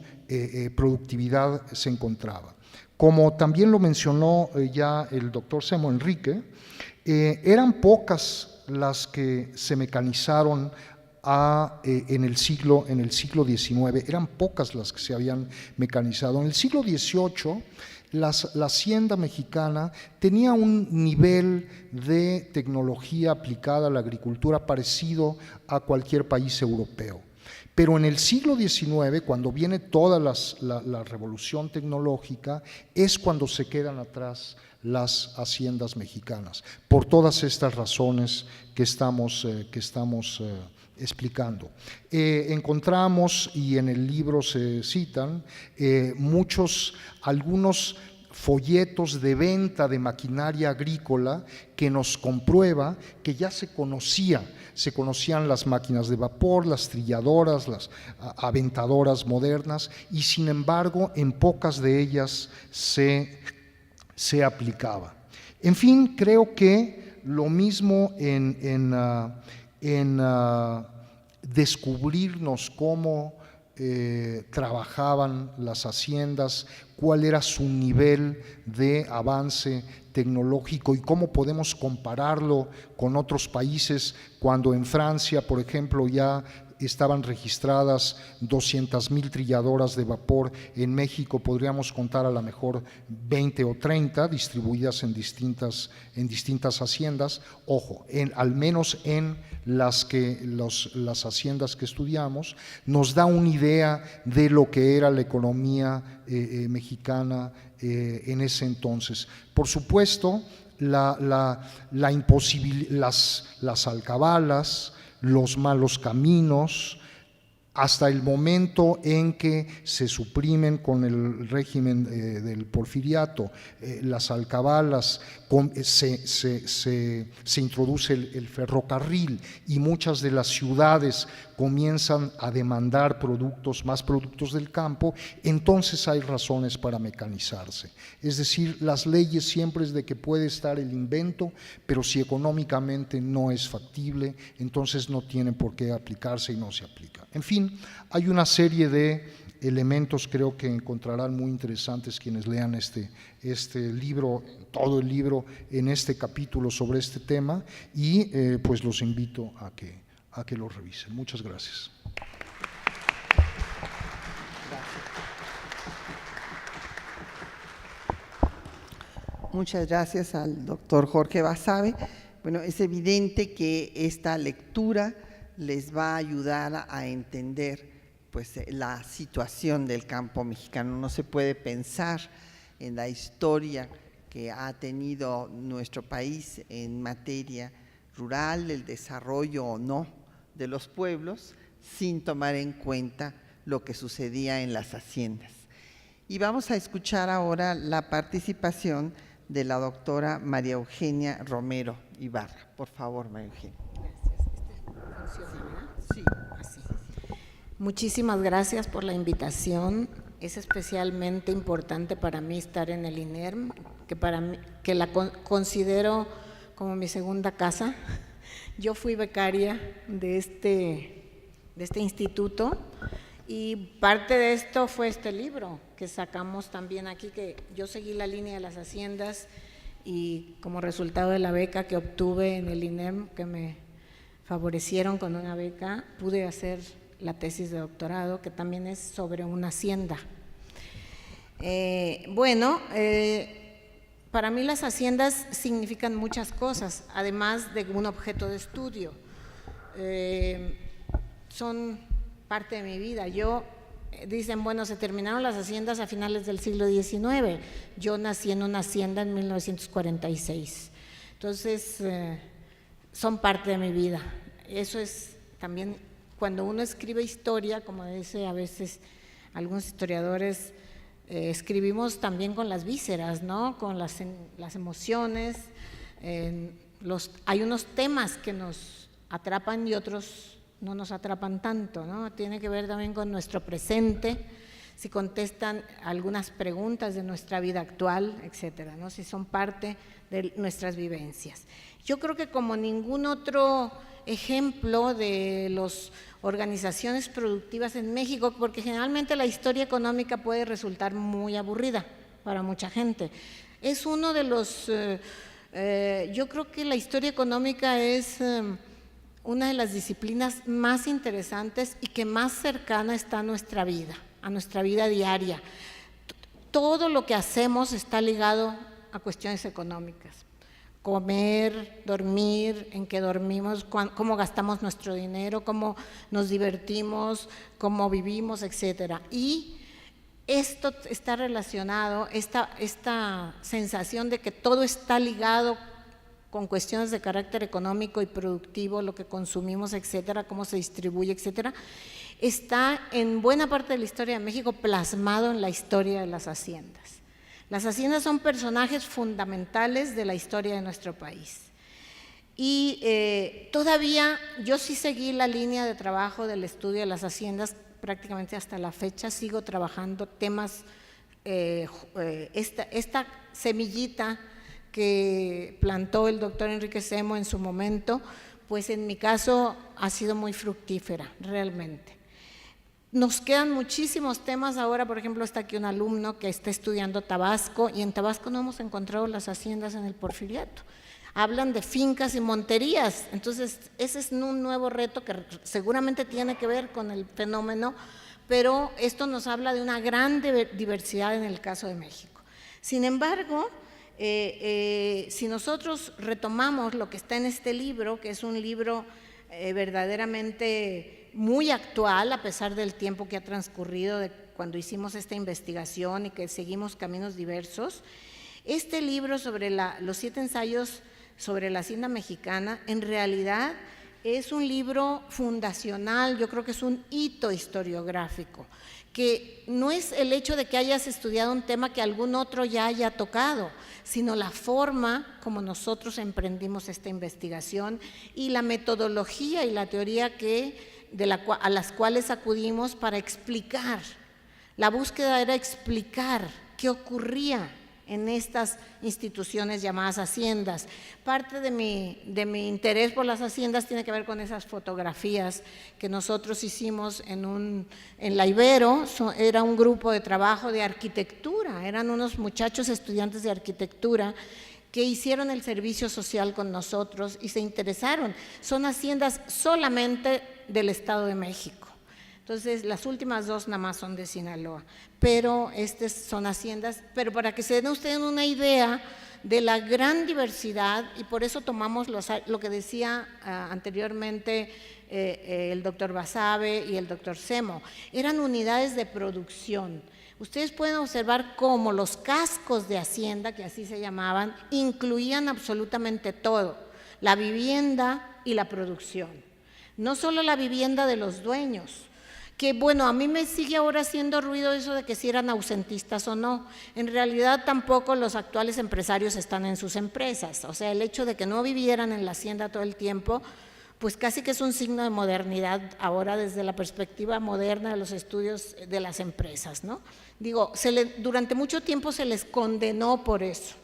productividad se encontraba. Como también lo mencionó ya el doctor Semo Enrique, eran pocas las que se mecanizaron en el siglo XIX, eran pocas las que se habían mecanizado. En el siglo XVIII, la hacienda mexicana tenía un nivel de tecnología aplicada a la agricultura parecido a cualquier país europeo. Pero en el siglo XIX, cuando viene toda la revolución tecnológica, es cuando se quedan atrás las haciendas mexicanas, por todas estas razones que estamos explicando. Encontramos, y en el libro se citan, algunos folletos de venta de maquinaria agrícola que nos comprueba que ya se conocían las máquinas de vapor, las trilladoras, las aventadoras modernas, y sin embargo en pocas de ellas se aplicaba. En fin, creo que lo mismo en descubrirnos cómo trabajaban las haciendas, cuál era su nivel de avance tecnológico y cómo podemos compararlo con otros países, cuando en Francia, por ejemplo, ya estaban registradas 200,000 trilladoras de vapor. En México podríamos contar a lo mejor 20 o 30 distribuidas en distintas haciendas. Ojo, al menos en las haciendas que estudiamos, nos da una idea de lo que era la economía mexicana en ese entonces. Por supuesto, las alcabalas, los malos caminos, hasta el momento en que se suprimen con el régimen del porfiriato las alcabalas, se introduce el ferrocarril y muchas de las ciudades comienzan a demandar más productos del campo, entonces hay razones para mecanizarse. Es decir, las leyes siempre es de que puede estar el invento, pero si económicamente no es factible, entonces no tiene por qué aplicarse y no se aplica. En fin, hay una serie de elementos, creo que encontrarán muy interesantes quienes lean este libro, todo el libro, en este capítulo sobre este tema, y pues los invito a que lo revisen. Muchas gracias. Muchas gracias al doctor Jorge Basabe. Bueno, es evidente que esta lectura les va a ayudar a entender pues, la situación del campo mexicano. No se puede pensar en la historia que ha tenido nuestro país en materia rural, el desarrollo o no de los pueblos, sin tomar en cuenta lo que sucedía en las haciendas. Y vamos a escuchar ahora la participación de la doctora María Eugenia Romero Ibarra. Por favor, María Eugenia. Sí. Así. Muchísimas gracias por la invitación. Es especialmente importante para mí estar en el INERM, que la considero como mi segunda casa. Yo fui becaria de este instituto y parte de esto fue este libro que sacamos también aquí, que yo seguí la línea de las haciendas y como resultado de la beca que obtuve en el INERM, que me favorecieron con una beca, pude hacer la tesis de doctorado, que también es sobre una hacienda. Para mí las haciendas significan muchas cosas, además de un objeto de estudio. Son parte de mi vida. Dicen, bueno, se terminaron las haciendas a finales del siglo XIX. Yo nací en una hacienda en 1946. Entonces, son parte de mi vida. Eso es también, cuando uno escribe historia, como dice a veces algunos historiadores, escribimos también con las vísceras, ¿no? Con las emociones. Hay unos temas que nos atrapan y otros no nos atrapan tanto, ¿no? Tiene que ver también con nuestro presente, si contestan algunas preguntas de nuestra vida actual, etcétera, ¿no? Si son parte de nuestras vivencias. Yo creo que como ningún otro ejemplo de las organizaciones productivas en México, porque generalmente la historia económica puede resultar muy aburrida para mucha gente. Es uno de los, yo creo que la historia económica es una de las disciplinas más interesantes y que más cercana está a nuestra vida diaria. Todo lo que hacemos está ligado a cuestiones económicas. Comer, dormir, en qué dormimos, cómo gastamos nuestro dinero, cómo nos divertimos, cómo vivimos, etcétera. Y esto está relacionado, esta sensación de que todo está ligado con cuestiones de carácter económico y productivo, lo que consumimos, etcétera, cómo se distribuye, etcétera, está en buena parte de la historia de México plasmado en la historia de las haciendas. Las haciendas son personajes fundamentales de la historia de nuestro país. Y todavía yo sí seguí la línea de trabajo del estudio de las haciendas prácticamente hasta la fecha, sigo trabajando temas, esta semillita que plantó el doctor Enrique Semo en su momento, pues en mi caso ha sido muy fructífera, realmente. Nos quedan muchísimos temas ahora, por ejemplo, está aquí un alumno que está estudiando Tabasco y en Tabasco no hemos encontrado las haciendas en el Porfiriato. Hablan de fincas y monterías, entonces ese es un nuevo reto que seguramente tiene que ver con el fenómeno, pero esto nos habla de una gran diversidad en el caso de México. Sin embargo, si nosotros retomamos lo que está en este libro, que es un libro verdaderamente muy actual a pesar del tiempo que ha transcurrido de cuando hicimos esta investigación y que seguimos caminos diversos, este libro sobre los 7 ensayos sobre la hacienda mexicana en realidad es un libro fundacional, yo creo que es un hito historiográfico, que no es el hecho de que hayas estudiado un tema que algún otro ya haya tocado, sino la forma como nosotros emprendimos esta investigación y la metodología y la teoría a las cuales acudimos para explicar. La búsqueda era explicar qué ocurría en estas instituciones llamadas haciendas. Parte de mi interés por las haciendas tiene que ver con esas fotografías que nosotros hicimos en la Ibero. Era un grupo de trabajo de arquitectura, eran unos muchachos estudiantes de arquitectura que hicieron el servicio social con nosotros y se interesaron. Son haciendas solamente del Estado de México. Entonces, las últimas 2 nada más son de Sinaloa, pero estas son haciendas, pero para que se den ustedes una idea de la gran diversidad, y por eso tomamos lo que decía anteriormente el doctor Basabe y el doctor Semo, eran unidades de producción. Ustedes pueden observar cómo los cascos de Hacienda, que así se llamaban, incluían absolutamente todo, la vivienda y la producción. No solo la vivienda de los dueños, que bueno, a mí me sigue ahora haciendo ruido eso de que si eran ausentistas o no. En realidad tampoco los actuales empresarios están en sus empresas, o sea, el hecho de que no vivieran en la hacienda todo el tiempo, pues casi que es un signo de modernidad ahora desde la perspectiva moderna de los estudios de las empresas, ¿no? Digo, durante mucho tiempo se les condenó por eso.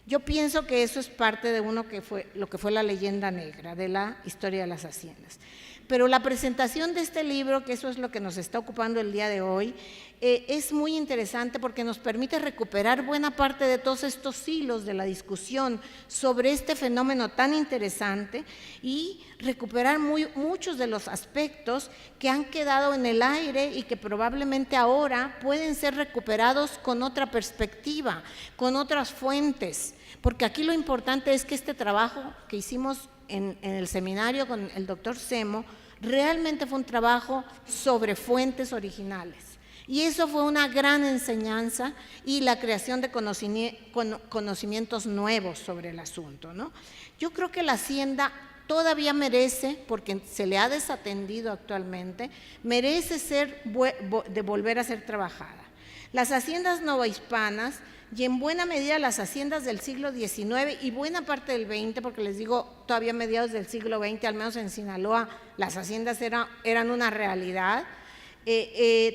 Yo pienso que eso es parte de lo que fue la leyenda negra de la historia de las haciendas. Pero la presentación de este libro, que eso es lo que nos está ocupando el día de hoy, es muy interesante porque nos permite recuperar buena parte de todos estos hilos de la discusión sobre este fenómeno tan interesante y recuperar muchos de los aspectos que han quedado en el aire y que probablemente ahora pueden ser recuperados con otra perspectiva, con otras fuentes, porque aquí lo importante es que este trabajo que hicimos en el seminario con el doctor Semo realmente fue un trabajo sobre fuentes originales. Y eso fue una gran enseñanza y la creación de conocimientos nuevos sobre el asunto, ¿no? Yo creo que la hacienda todavía merece, porque se le ha desatendido actualmente, merece de volver a ser trabajada. Las haciendas novohispanas, y en buena medida las haciendas del siglo XIX y buena parte del XX, porque les digo, todavía mediados del siglo XX, al menos en Sinaloa, las haciendas eran una realidad,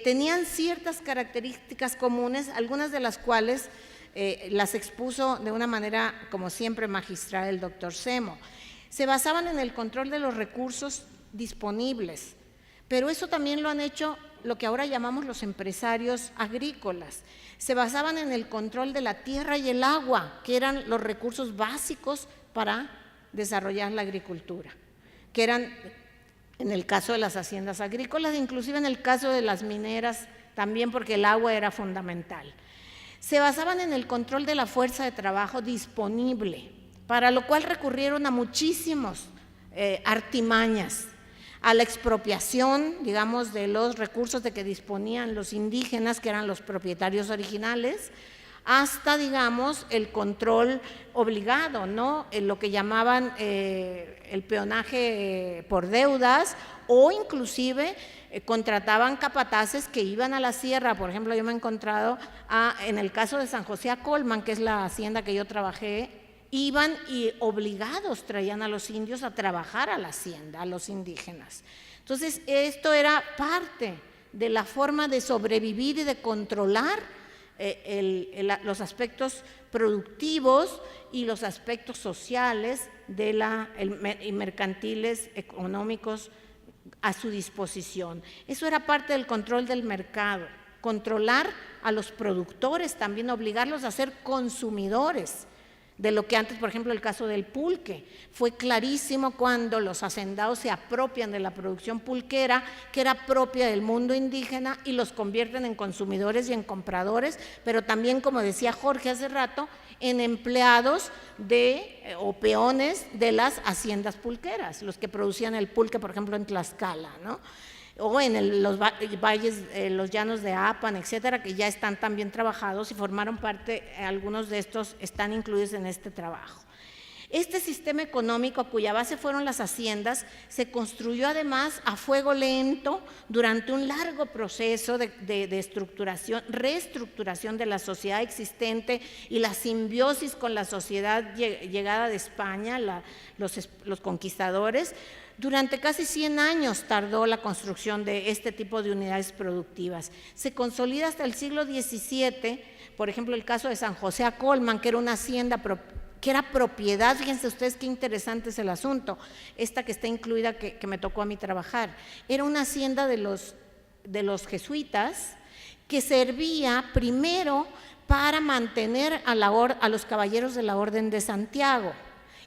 tenían ciertas características comunes, algunas de las cuales las expuso de una manera, como siempre, magistral el doctor Semo. Se basaban en el control de los recursos disponibles, pero eso también lo han hecho lo que ahora llamamos los empresarios agrícolas. Se basaban en el control de la tierra y el agua, que eran los recursos básicos para desarrollar la agricultura, que eran en el caso de las haciendas agrícolas, inclusive en el caso de las mineras también, porque el agua era fundamental. Se basaban en el control de la fuerza de trabajo disponible, para lo cual recurrieron a muchísimos artimañas, a la expropiación, digamos, de los recursos de que disponían los indígenas, que eran los propietarios originales, hasta, digamos, el control obligado, ¿no? Lo que llamaban el peonaje por deudas, o inclusive contrataban capataces que iban a la sierra. Por ejemplo, yo me he encontrado en el caso de San José Acolman, que es la hacienda que yo trabajé, iban y obligados traían a los indios a trabajar a la hacienda, a los indígenas. Entonces, esto era parte de la forma de sobrevivir y de controlar los aspectos productivos y los aspectos sociales y mercantiles, económicos a su disposición. Eso era parte del control del mercado, controlar a los productores, también obligarlos a ser consumidores de lo que antes, por ejemplo, el caso del pulque, fue clarísimo cuando los hacendados se apropian de la producción pulquera, que era propia del mundo indígena, y los convierten en consumidores y en compradores, pero también, como decía Jorge hace rato, en empleados o peones de las haciendas pulqueras, los que producían el pulque, por ejemplo, en Tlaxcala, ¿no? O en los valles, los llanos de Apan, etcétera, que ya están también trabajados y formaron parte, algunos de estos están incluidos en este trabajo. Este sistema económico, cuya base fueron las haciendas, se construyó además a fuego lento durante un largo proceso de reestructuración de la sociedad existente y la simbiosis con la sociedad llegada de España, los conquistadores. Durante casi 100 años tardó la construcción de este tipo de unidades productivas. Se consolida hasta el siglo XVII, por ejemplo, el caso de San José Acolman, que era una hacienda que era propiedad, fíjense ustedes qué interesante es el asunto, esta que está incluida, que me tocó a mí trabajar, era una hacienda de los jesuitas que servía primero para mantener a los caballeros de la Orden de Santiago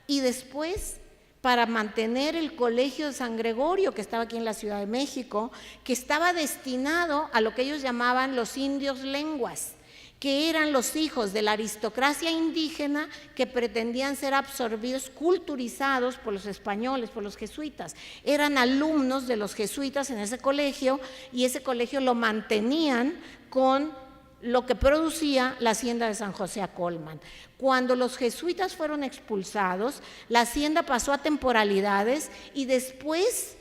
y después para mantener el Colegio de San Gregorio, que estaba aquí en la Ciudad de México, que estaba destinado a lo que ellos llamaban los indios lenguas, que eran los hijos de la aristocracia indígena que pretendían ser absorbidos, culturizados por los españoles, por los jesuitas. Eran alumnos de los jesuitas en ese colegio y ese colegio lo mantenían con lo que producía la hacienda de San José a Colman. Cuando los jesuitas fueron expulsados, la hacienda pasó a temporalidades y después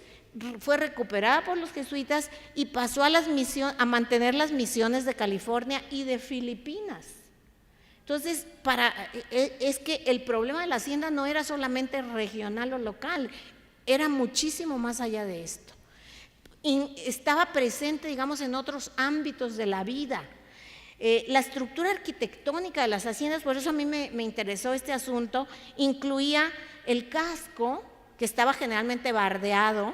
fue recuperada por los jesuitas y pasó a mantener las misiones de California y de Filipinas. Entonces, es que el problema de la hacienda no era solamente regional o local, era muchísimo más allá de esto. Y estaba presente, digamos, en otros ámbitos de la vida. La estructura arquitectónica de las haciendas, por eso a mí me interesó este asunto, incluía el casco, que estaba generalmente bardeado,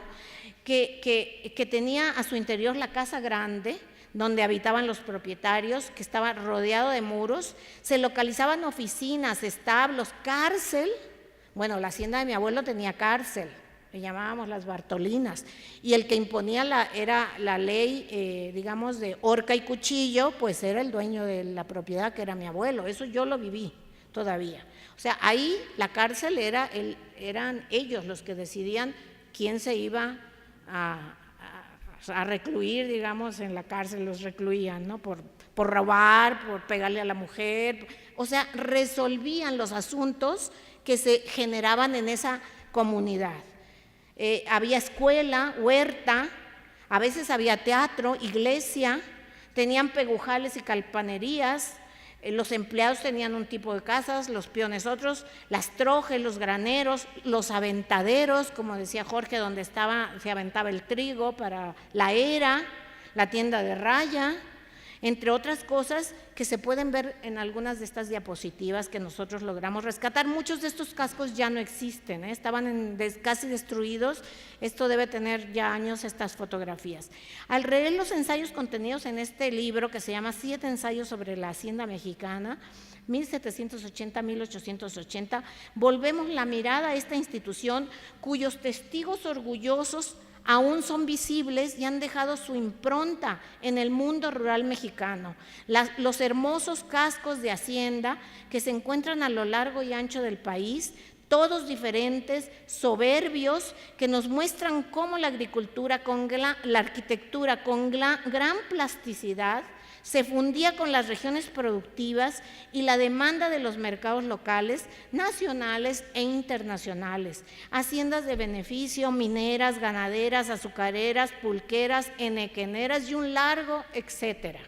que tenía a su interior la casa grande, donde habitaban los propietarios, que estaba rodeado de muros. Se localizaban oficinas, establos, cárcel. Bueno, la hacienda de mi abuelo tenía cárcel, le llamábamos las Bartolinas, y el que imponía era la ley, digamos, de horca y cuchillo, pues era el dueño de la propiedad, que era mi abuelo. Eso yo lo viví todavía. O sea, ahí la cárcel eran ellos los que decidían quién se iba a recluir, digamos, en la cárcel. Los recluían, ¿no? Por robar, por pegarle a la mujer. O sea, resolvían los asuntos que se generaban en esa comunidad. Había escuela, huerta, a veces había teatro, iglesia, tenían pegujales y calpanerías. Los empleados tenían un tipo de casas, los peones otros, las trojes, los graneros, los aventaderos, como decía Jorge, donde se aventaba el trigo para la era, la tienda de raya, entre otras cosas que se pueden ver en algunas de estas diapositivas que nosotros logramos rescatar. Muchos de estos cascos ya no existen, estaban casi destruidos. Esto debe tener ya años, estas fotografías. Al leer los ensayos contenidos en este libro, que se llama 7 ensayos sobre la hacienda mexicana, 1780-1880, volvemos la mirada a esta institución cuyos testigos orgullosos aún son visibles y han dejado su impronta en el mundo rural mexicano. Los hermosos cascos de hacienda que se encuentran a lo largo y ancho del país, todos diferentes, soberbios, que nos muestran cómo la agricultura, la arquitectura con gran plasticidad se fundía con las regiones productivas y la demanda de los mercados locales, nacionales e internacionales. Haciendas de beneficio, mineras, ganaderas, azucareras, pulqueras, enequeneras y un largo etcétera.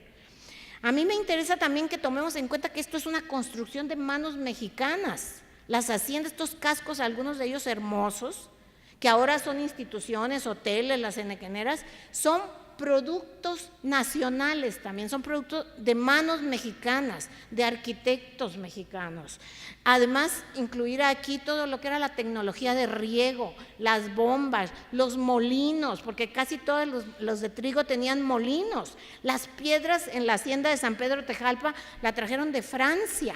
A mí me interesa también que tomemos en cuenta que esto es una construcción de manos mexicanas. Las haciendas, estos cascos, algunos de ellos hermosos, que ahora son instituciones, hoteles, las enequeneras, son productos nacionales también, son productos de manos mexicanas, de arquitectos mexicanos. Además, incluir aquí todo lo que era la tecnología de riego, las bombas, los molinos, porque casi todos los de trigo tenían molinos. Las piedras en la hacienda de San Pedro Tejalpa la trajeron de Francia.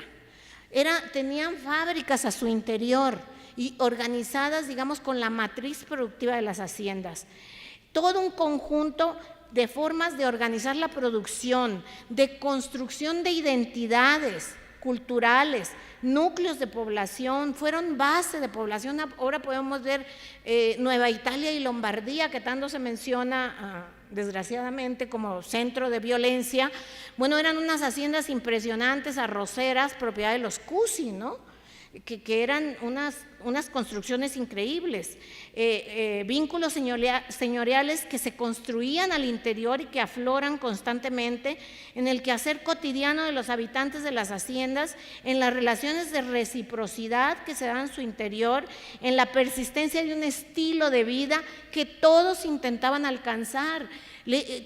Tenían fábricas a su interior y organizadas, digamos, con la matriz productiva de las haciendas. Todo un conjunto de formas de organizar la producción, de construcción de identidades culturales, núcleos de población, fueron base de población. Ahora podemos ver Nueva Italia y Lombardía, que tanto se menciona desgraciadamente como centro de violencia. Bueno, eran unas haciendas impresionantes, arroceras, propiedad de los Cusi, ¿no? Que eran unas construcciones increíbles, vínculos señoriales que se construían al interior y que afloran constantemente en el quehacer cotidiano de los habitantes de las haciendas, en las relaciones de reciprocidad que se dan en su interior, en la persistencia de un estilo de vida que todos intentaban alcanzar.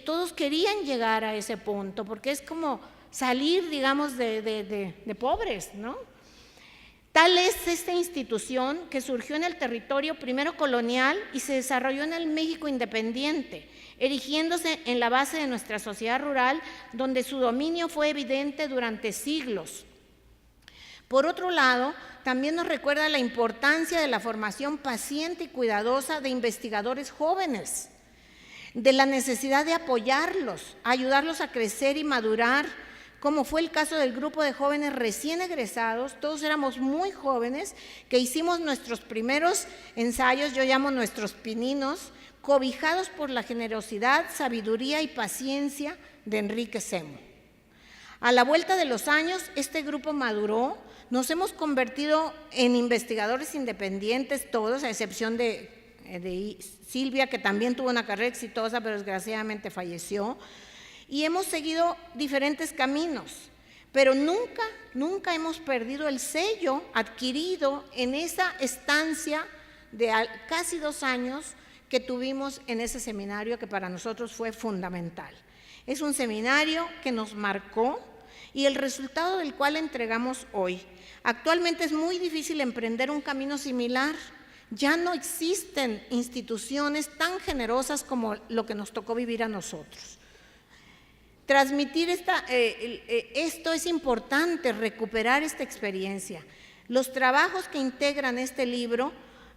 Todos querían llegar a ese punto, porque es como salir, digamos, de pobres, ¿no? Tal es esta institución que surgió en el territorio primero colonial y se desarrolló en el México independiente, erigiéndose en la base de nuestra sociedad rural, donde su dominio fue evidente durante siglos. Por otro lado, también nos recuerda la importancia de la formación paciente y cuidadosa de investigadores jóvenes, de la necesidad de apoyarlos, ayudarlos a crecer y madurar como fue el caso del grupo de jóvenes recién egresados, todos éramos muy jóvenes, que hicimos nuestros primeros ensayos, yo llamo nuestros pininos, cobijados por la generosidad, sabiduría y paciencia de Enrique Semo. A la vuelta de los años, este grupo maduró, nos hemos convertido en investigadores independientes todos, a excepción de Silvia, que también tuvo una carrera exitosa, pero desgraciadamente falleció, y hemos seguido diferentes caminos, pero nunca hemos perdido el sello adquirido en esa estancia de casi 2 años que tuvimos en ese seminario, que para nosotros fue fundamental. Es un seminario que nos marcó y el resultado del cual entregamos hoy. Actualmente es muy difícil emprender un camino similar. Ya no existen instituciones tan generosas como lo que nos tocó vivir a nosotros. Transmitir esto es importante, recuperar esta experiencia. Los trabajos que integran este libro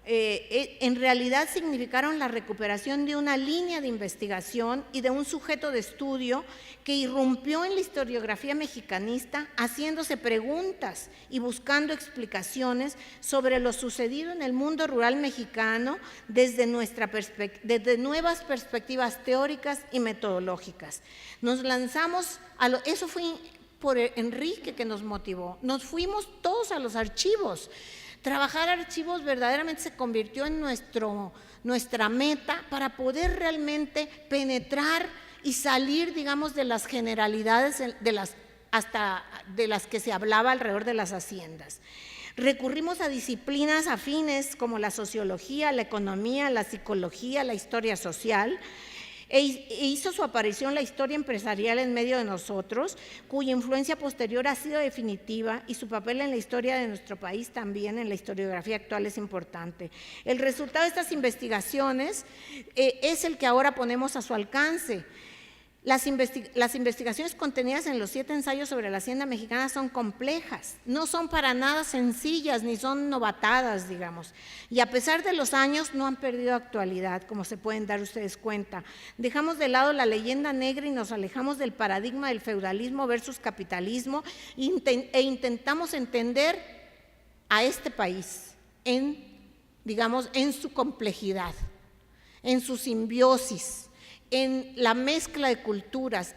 en realidad significaron la recuperación de una línea de investigación y de un sujeto de estudio que irrumpió en la historiografía mexicanista, haciéndose preguntas y buscando explicaciones sobre lo sucedido en el mundo rural mexicano desde nuevas perspectivas teóricas y metodológicas. Nos lanzamos eso fue por Enrique que nos motivó. Nos fuimos todos a los archivos. Trabajar archivos verdaderamente se convirtió en nuestra meta para poder realmente penetrar y salir, digamos, de las generalidades hasta de las que se hablaba alrededor de las haciendas. Recurrimos a disciplinas afines como la sociología, la economía, la psicología, la historia social, e hizo su aparición la historia empresarial en medio de nosotros, cuya influencia posterior ha sido definitiva, y su papel en la historia de nuestro país también, en la historiografía actual, es importante. El resultado de estas investigaciones es el que ahora ponemos a su alcance. Las investigaciones contenidas en los 7 ensayos sobre la hacienda mexicana son complejas, no son para nada sencillas ni son novatadas, digamos, y a pesar de los años no han perdido actualidad, como se pueden dar ustedes cuenta. Dejamos de lado la leyenda negra y nos alejamos del paradigma del feudalismo versus capitalismo e intentamos entender a este país en su complejidad, en su simbiosis, en la mezcla de culturas,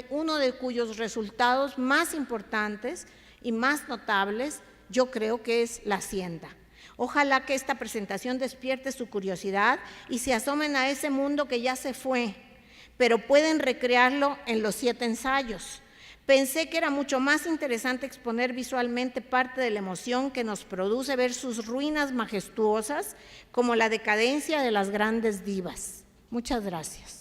uno de cuyos resultados más importantes y más notables yo creo que es la hacienda. Ojalá que esta presentación despierte su curiosidad y se asomen a ese mundo que ya se fue, pero pueden recrearlo en los 7 ensayos. Pensé que era mucho más interesante exponer visualmente parte de la emoción que nos produce ver sus ruinas majestuosas, como la decadencia de las grandes divas. Muchas gracias.